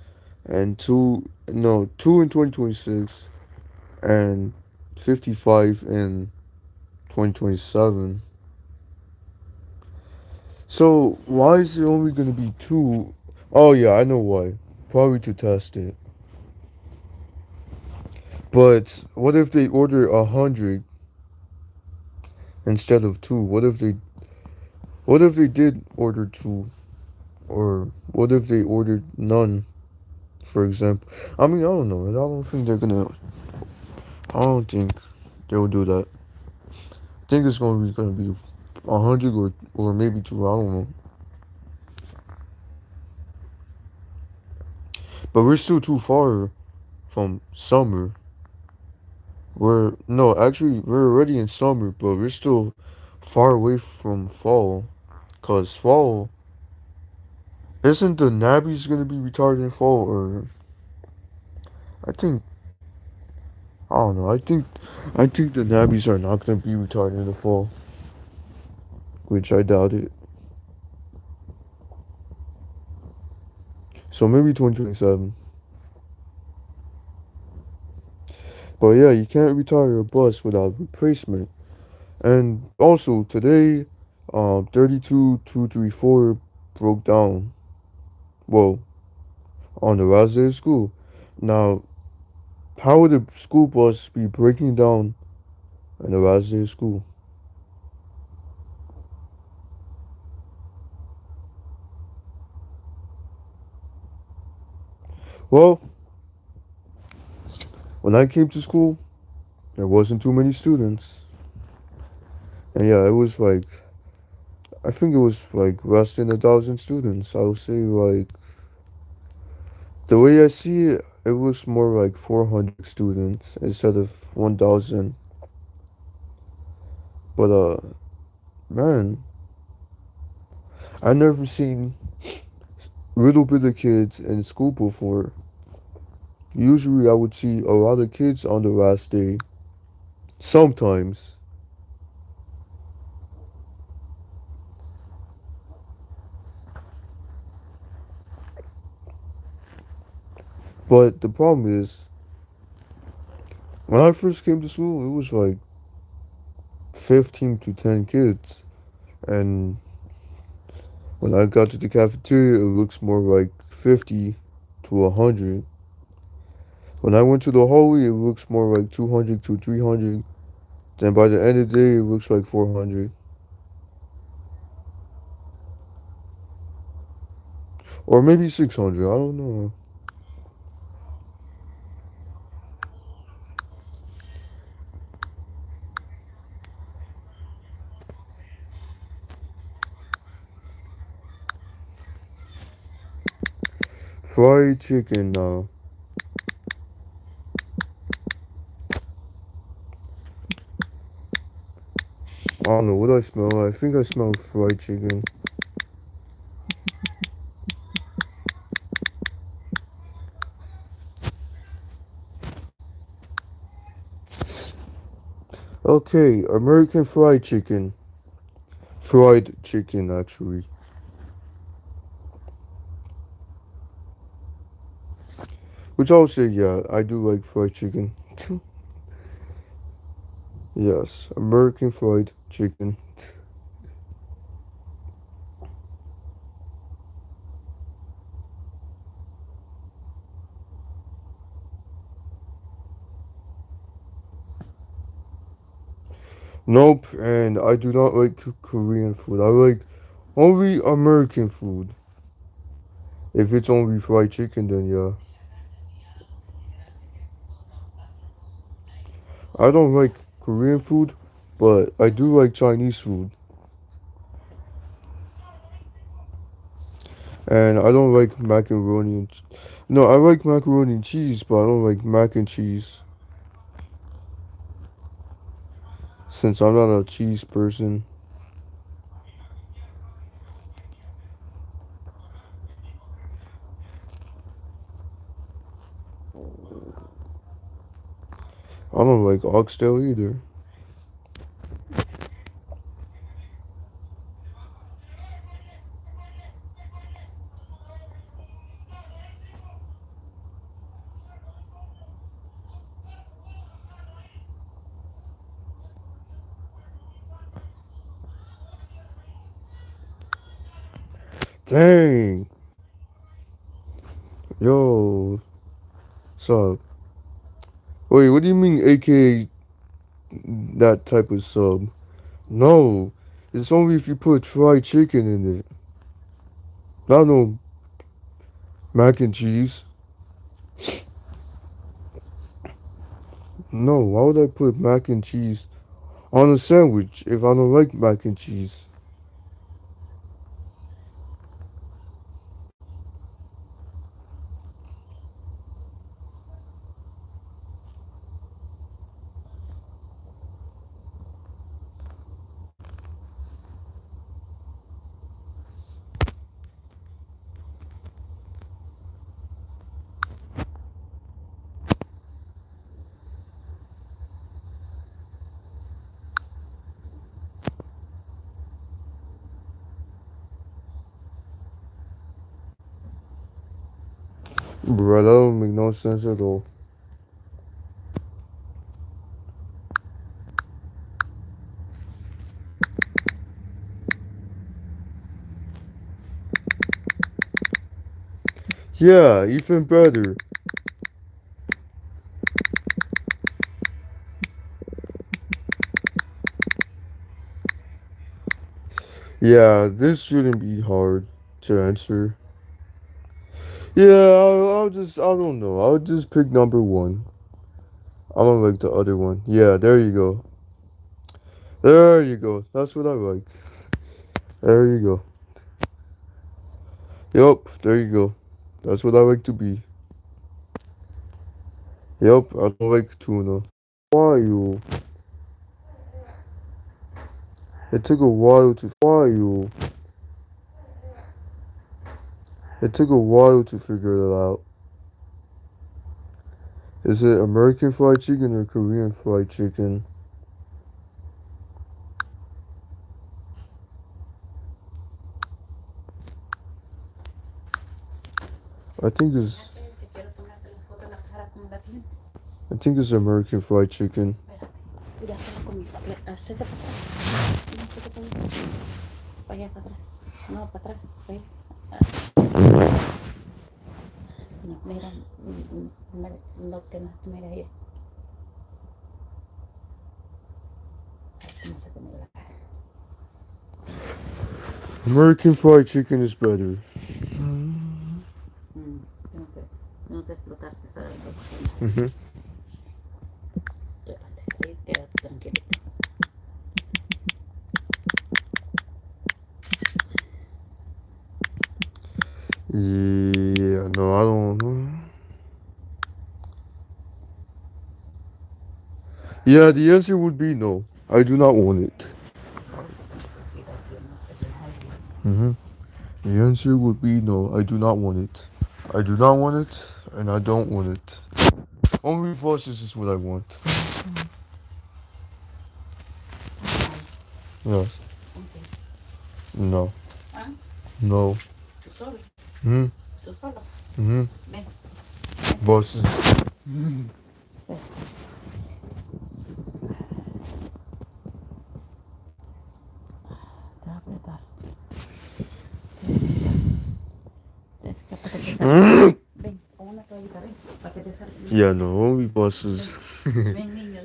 and two in 2026 and 55 in 2027. So why is it only gonna be two? Oh yeah, I know why. Probably to test it. But what if they order 100 instead of two? What if they did order two? Or what if they ordered none, for example? I mean, I don't know. I don't think they're gonna. I don't think they will do that. I think it's gonna be 100 or maybe two. I don't know. But we're still too far from summer. We're no, actually, we're already in summer, but we're still far away from fall. Cause fall isn't the nabbies gonna be retired in fall, or I think I don't know. I think the nabbies are not gonna be retired in the fall, which I doubt it. So maybe 2027. But yeah, you can't retire a bus without replacement. And also today, 32234 broke down. Well, on the last day of school. Now, how would a school bus be breaking down on the last day of school? Well, when I came to school, there wasn't too many students. And yeah, it was like, I think it was like less than 1,000 students. I would say like, the way I see it, it was more like 400 students instead of 1,000. But man, I never seen little bit of kids in school before. Usually I would see a lot of kids on the last day. Sometimes. But the problem is, when I first came to school, it was like 15 to 10 kids. And when I got to the cafeteria, it looks more like 50 to 100. When I went to the hallway, it looks more like 200 to 300. Then by the end of the day, it looks like 400. Or maybe 600. I don't know. Fried chicken now. I don't know what I smell. I think I smell fried chicken. Okay, American fried chicken. Fried chicken, actually. Which I'll say, yeah, I do like fried chicken. Yes, American fried chicken. Nope, and I do not like Korean food. I like only American food. If it's only fried chicken, then yeah. I don't like Korean food, but I do like Chinese food. And I don't like macaroni and no, I like macaroni and cheese, but I don't like mac and cheese. Since I'm not a cheese person, I don't like oxtail either. Dang. Yo, sub. Wait, what do you mean AKA that type of sub? No. It's only if you put fried chicken in it. Not no mac and cheese. No, why would I put mac and cheese on a sandwich if I don't like mac and cheese? Bro, that don't make no sense at all. Yeah, even better. Yeah, this shouldn't be hard to answer. Yeah, I don't know. I'll just pick number one. I don't like the other one. Yeah, there you go. There you go. That's what I like. There you go. Yup, there you go. That's what I like to be. Yup, I don't like tuna. Why you? It took a while to why you? It took a while to figure it out. Is it American fried chicken or Korean fried chicken? I think it's I think it's American fried chicken. Ya se lo comí. Hacete para atrás. No, hacete para allá. Para allá, para atrás. No, para atrás. Para allá. No, mira, no que no, mira ahí. No se te mira la cara. American fried chicken is better. No te explotarte, ¿sabes? Hmm. Quédate, ahí quédate tranquilito. Yeah, no, I don't know. Yeah, the answer would be no. I do not want it. Hmm. The answer would be no. I do not want it. I do not want it, and I don't want it. Only bosses is what I want. Yes. Okay. No. ¿Ah? No. ¿Tú solo? Hmm. ¿Tú solo? Hmm. Ven, ven. bosses. Dapat kapag Beng, kung na kayo rin. Pagkadasal. Yeah, no, only bosses. Beng, ninyo.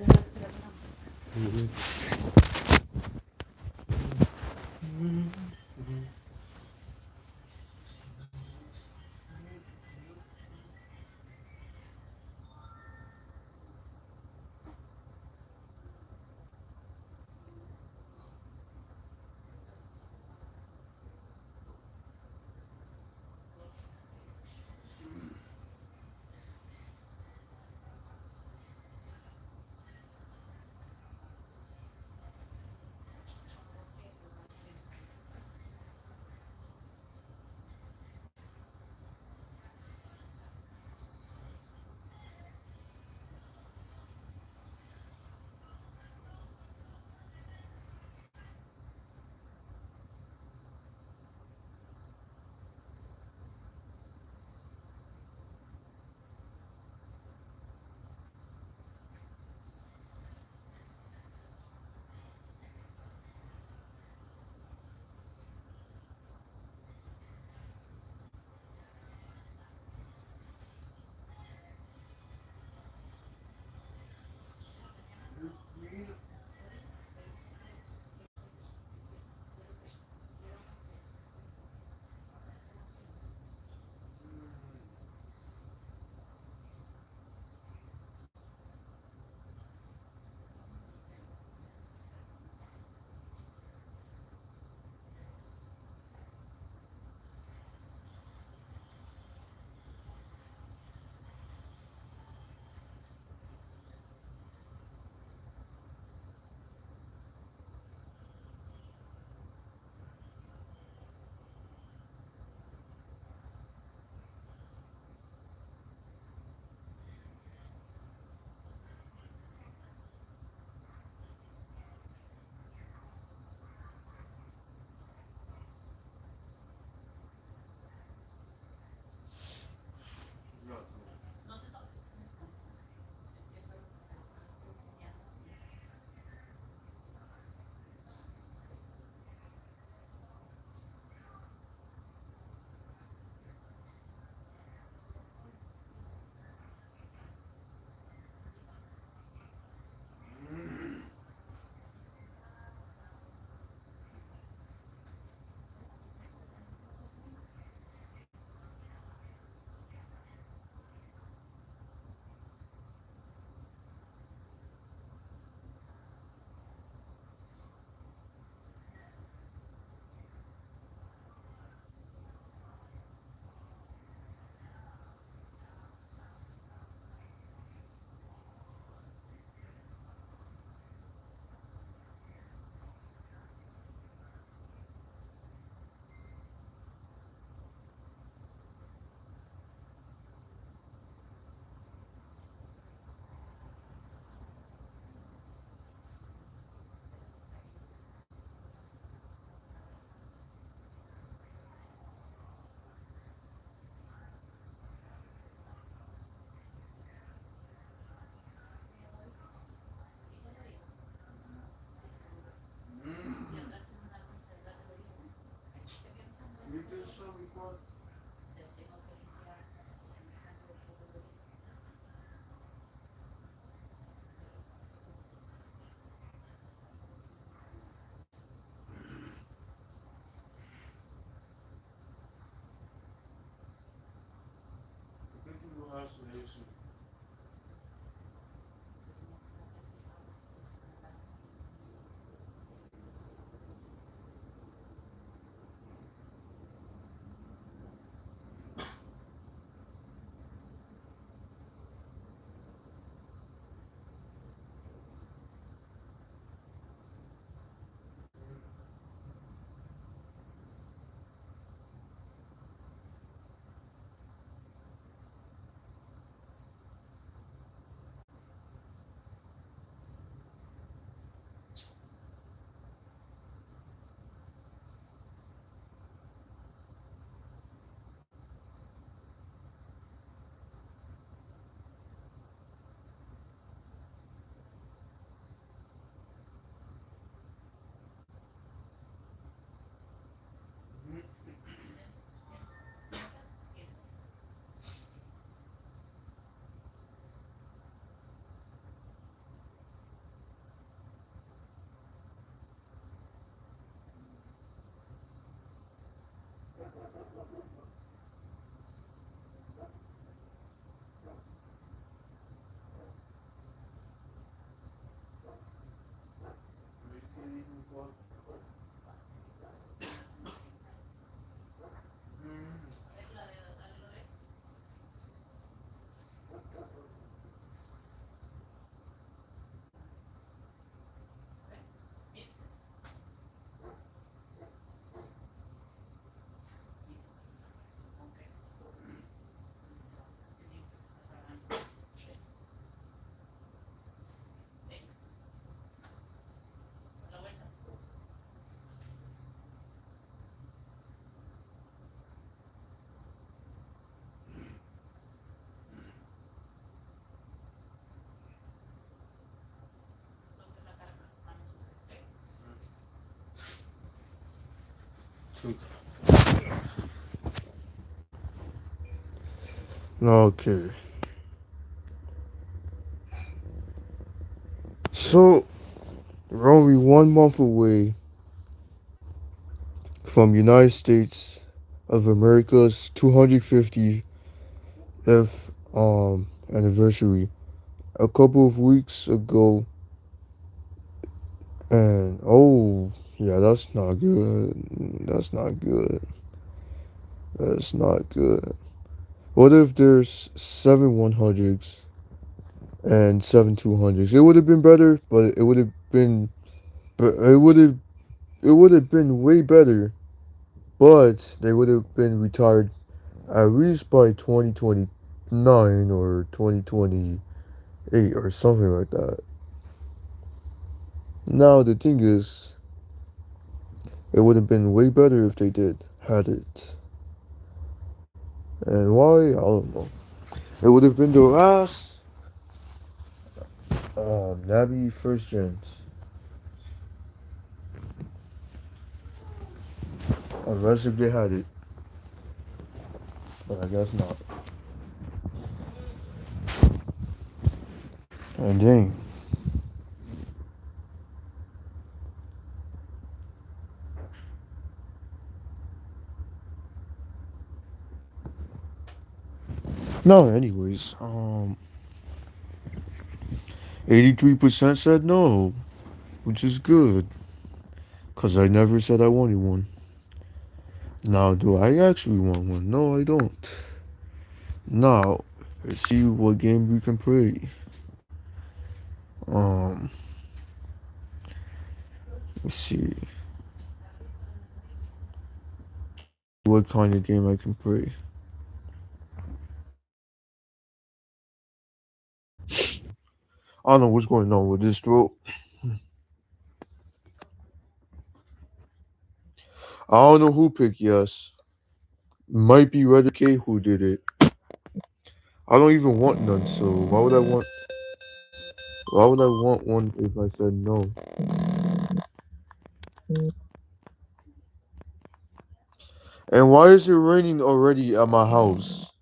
Okay. So we're only 1 month away from United States of America's 250th anniversary. A couple of weeks ago, and oh yeah, that's not good. That's not good. That's not good. What if there's 7 100s and 7 200s? It would have been better, but it would have been, but it would have been way better. But they would have been retired at least by 2029 or 2028 or something like that. Now the thing is, it would have been way better if they did had it. And why? I don't know. It would have been the last Navi first gens. Unless if they had it. But I guess not. And dang. No, anyways, 83% said no, which is good. Cause I never said I wanted one. Now, do I actually want one? No, I don't. Now, let's see what game we can play. Um, let's see what kind of game I can play. I don't know what's going on with this throat. I don't know who picked yes. Might be Red K who did it. I don't even want none, so why would I want? Why would I want one if I said no? And why is it raining already at my house?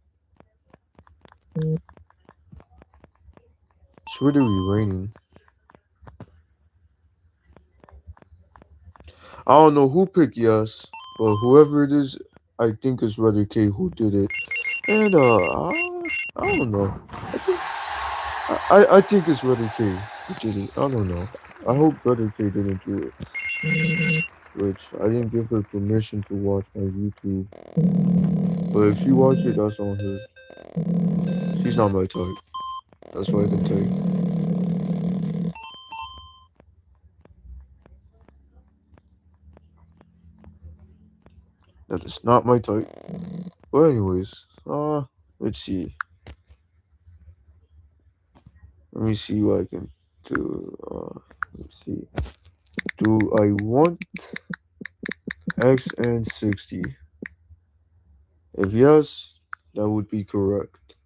It's literally raining. I don't know who picked yes, but whoever it is, I think it's Red K who did it. And I don't know. I think it's Red K who did it. I don't know. I hope Red K didn't do it. Which I didn't give her permission to watch my YouTube. But if she watched it, that's on her. She's not my type. That's what I can tell you. That is not my type. But anyways, let's see. Let me see what I can do. Let's see. Do I want XN60? If yes, that would be correct.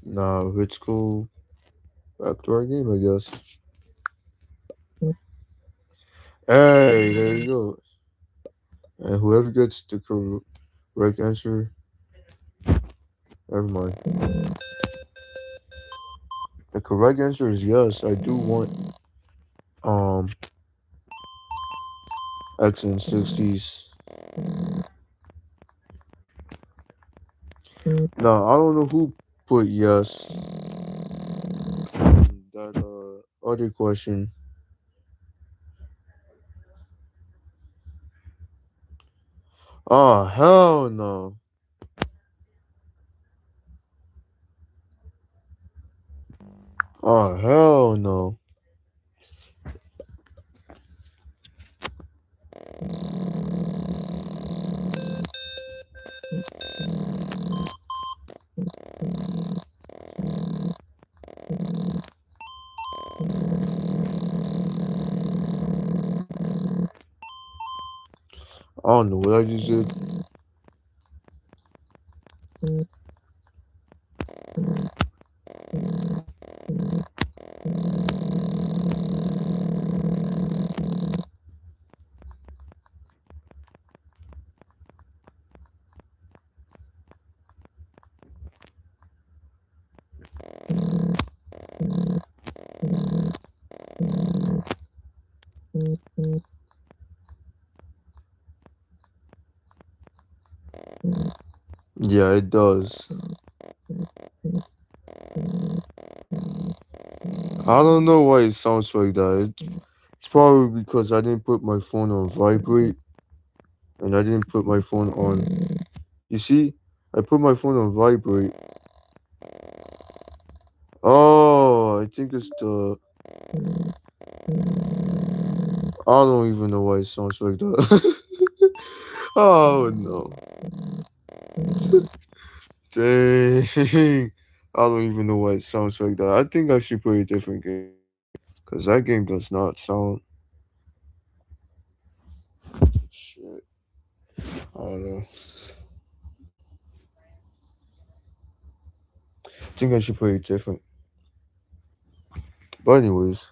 Now let's go back to our game, I guess. Hey, there you go. And whoever gets the correct answer, never mind. The correct answer is yes. I do want um XN60s. Now I don't know who put yes. That other question. Oh hell no. Oh hell no. I don't know what I just did. Yeah, it does. I don't know why it sounds like that. It's probably because I didn't put my phone on vibrate and I didn't put my phone on. You see, I put my phone on vibrate. Oh, I think it's the. I don't even know why it sounds like that. Oh no. Dang. I don't even know why it sounds like that. I think I should play a different game. Because that game does not sound. Shit. I don't know. I think I should play it different. But, anyways.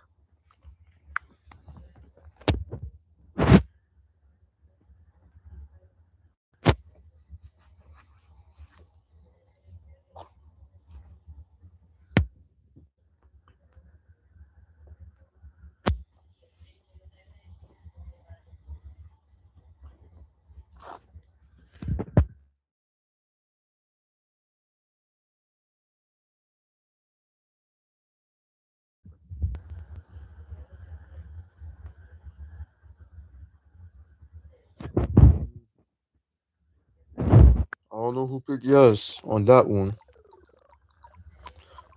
I don't know who picked yes on that one.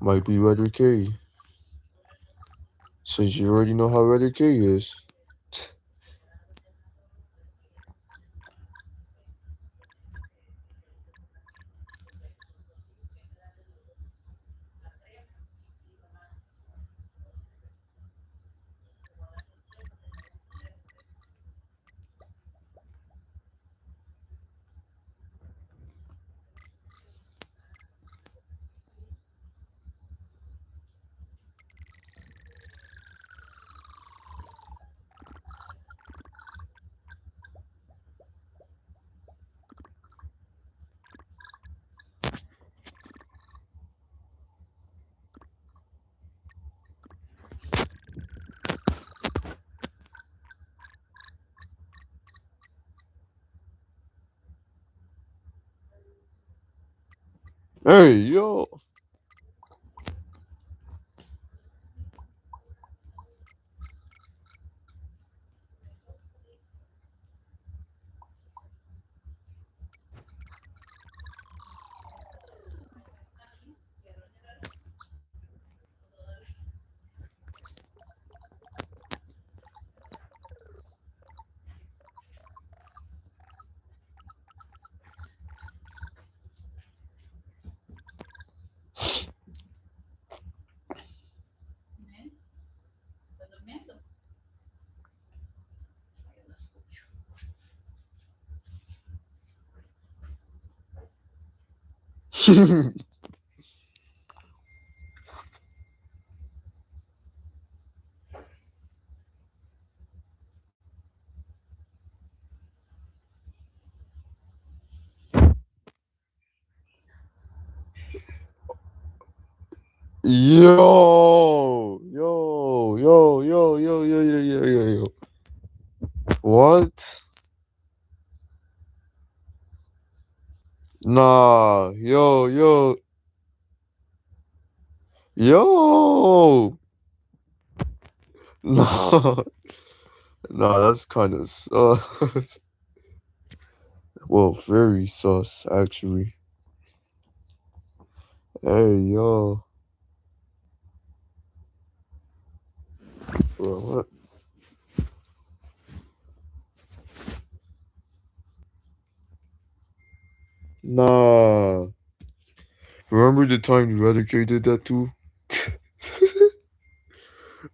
Might be Redder K. Since you already know how Redder K is. Hey, yo. Yo. Yo. Yo. Yo. Yo. Yo. Yo. Yo. Yo. Yo. What? Nah. Yo. Yo. Yo. Nah. Nah, that's kind of sus. Well, very sus, actually. Hey, yo. Bro, what? Nah. Remember the time Rudder K did that too?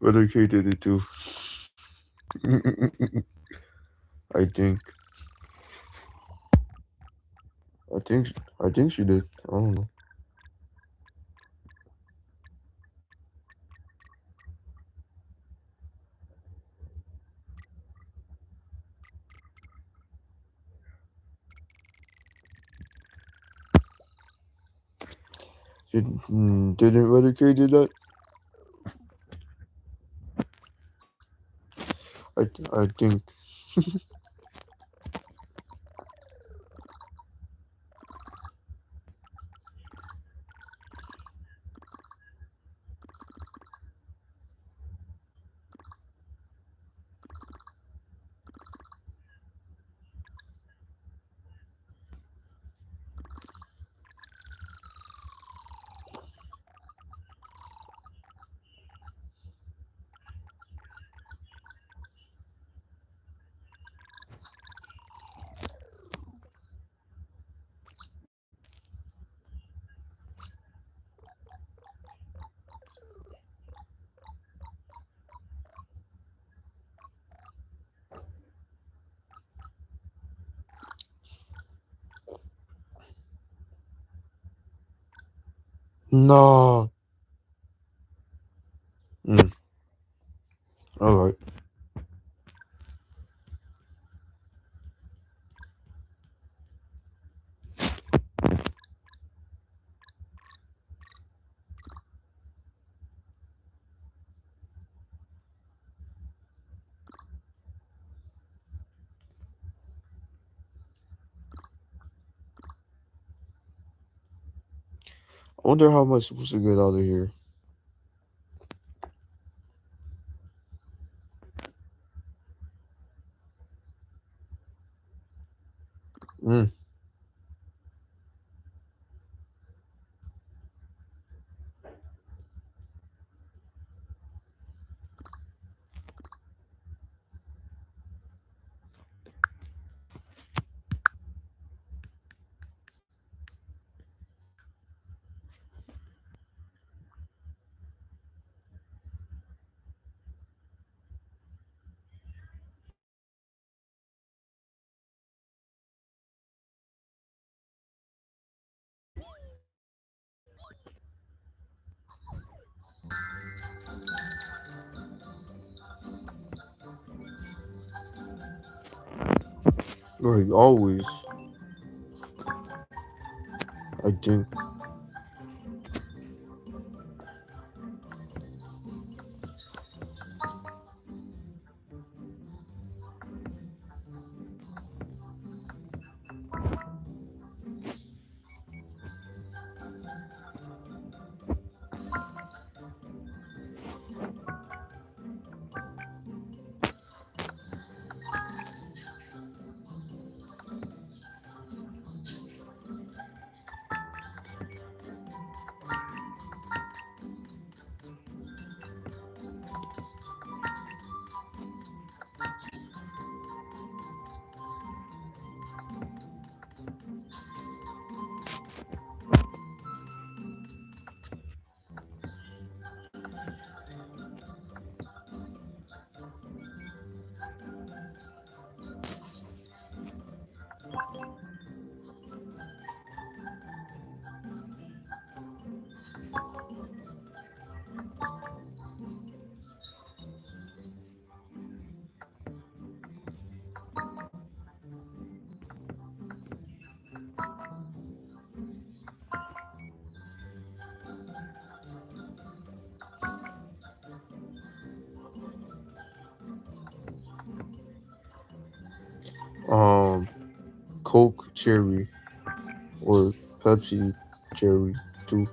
Rudder K did it too. I think. I think. I think she did. I don't know. Didn't Rudder K did that? I think. No. Mm. All right. I wonder how am I supposed to get out of here. Mm. Like always, I think. Um, Coke cherry or Pepsi cherry too.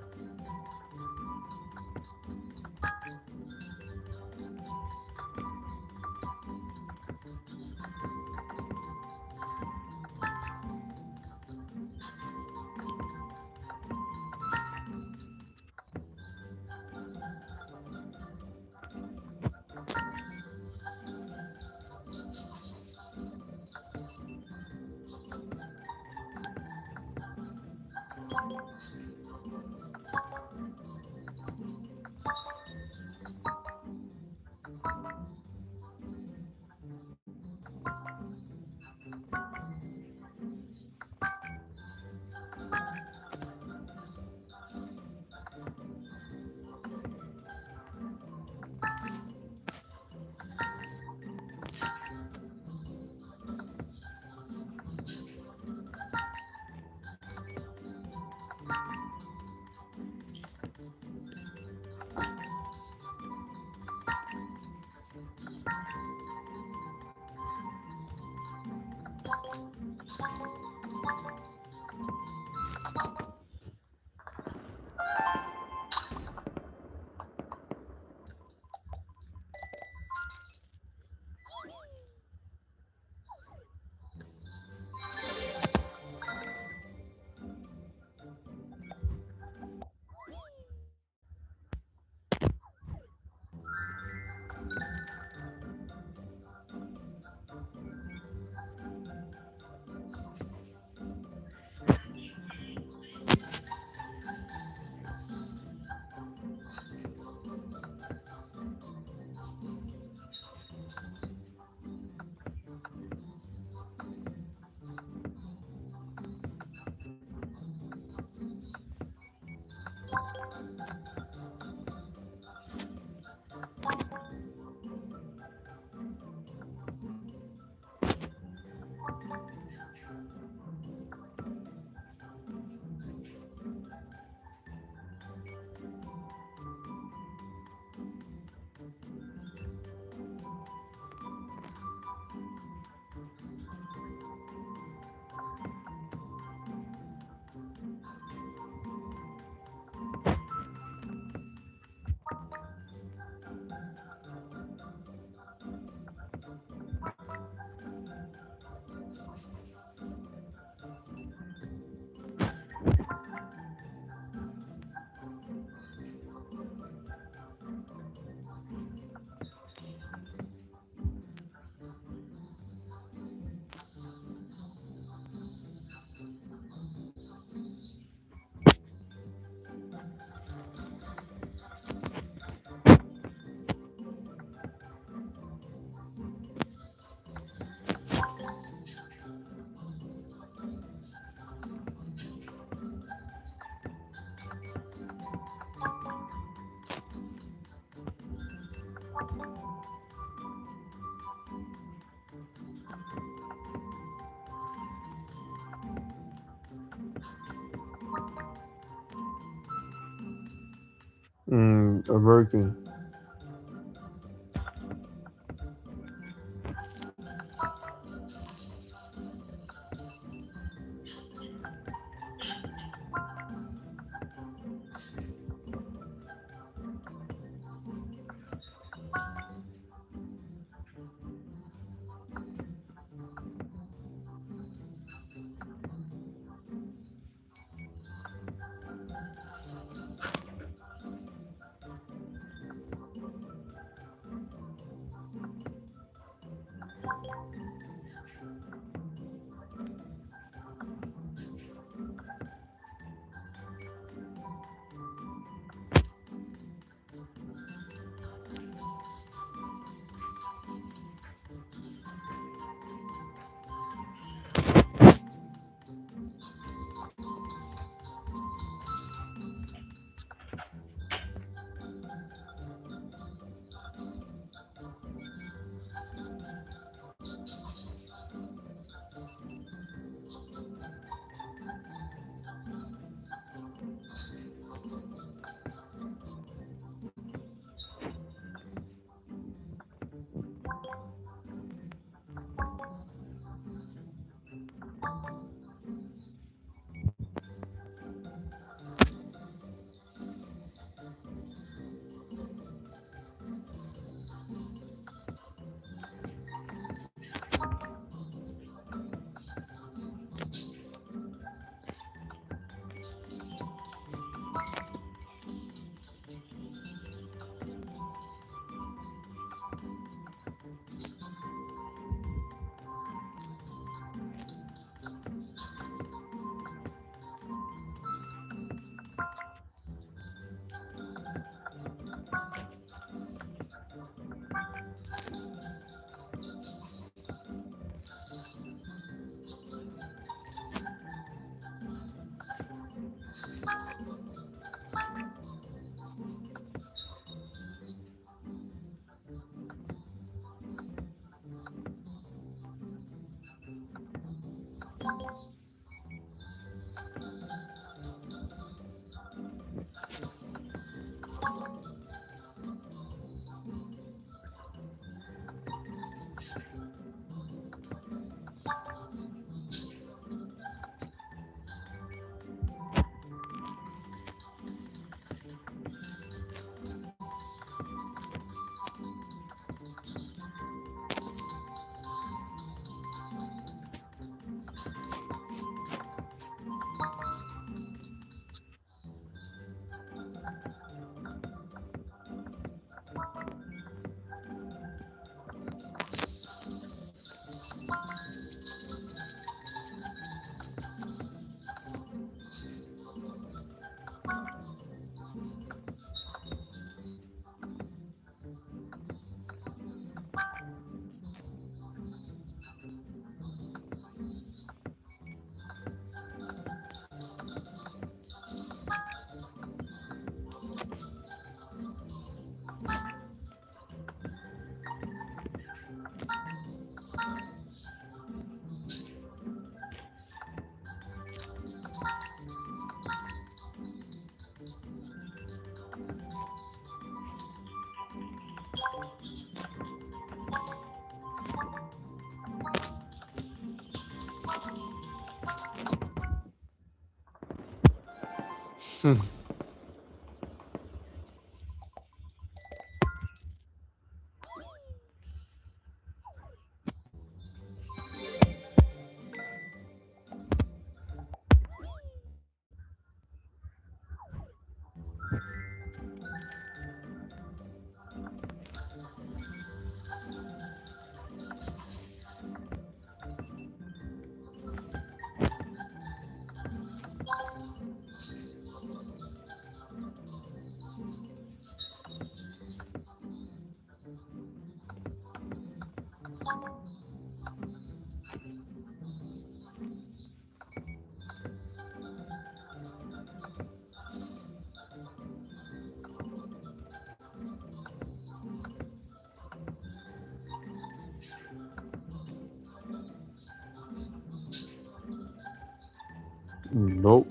American. Nope.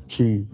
Cheese.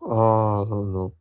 I don't know.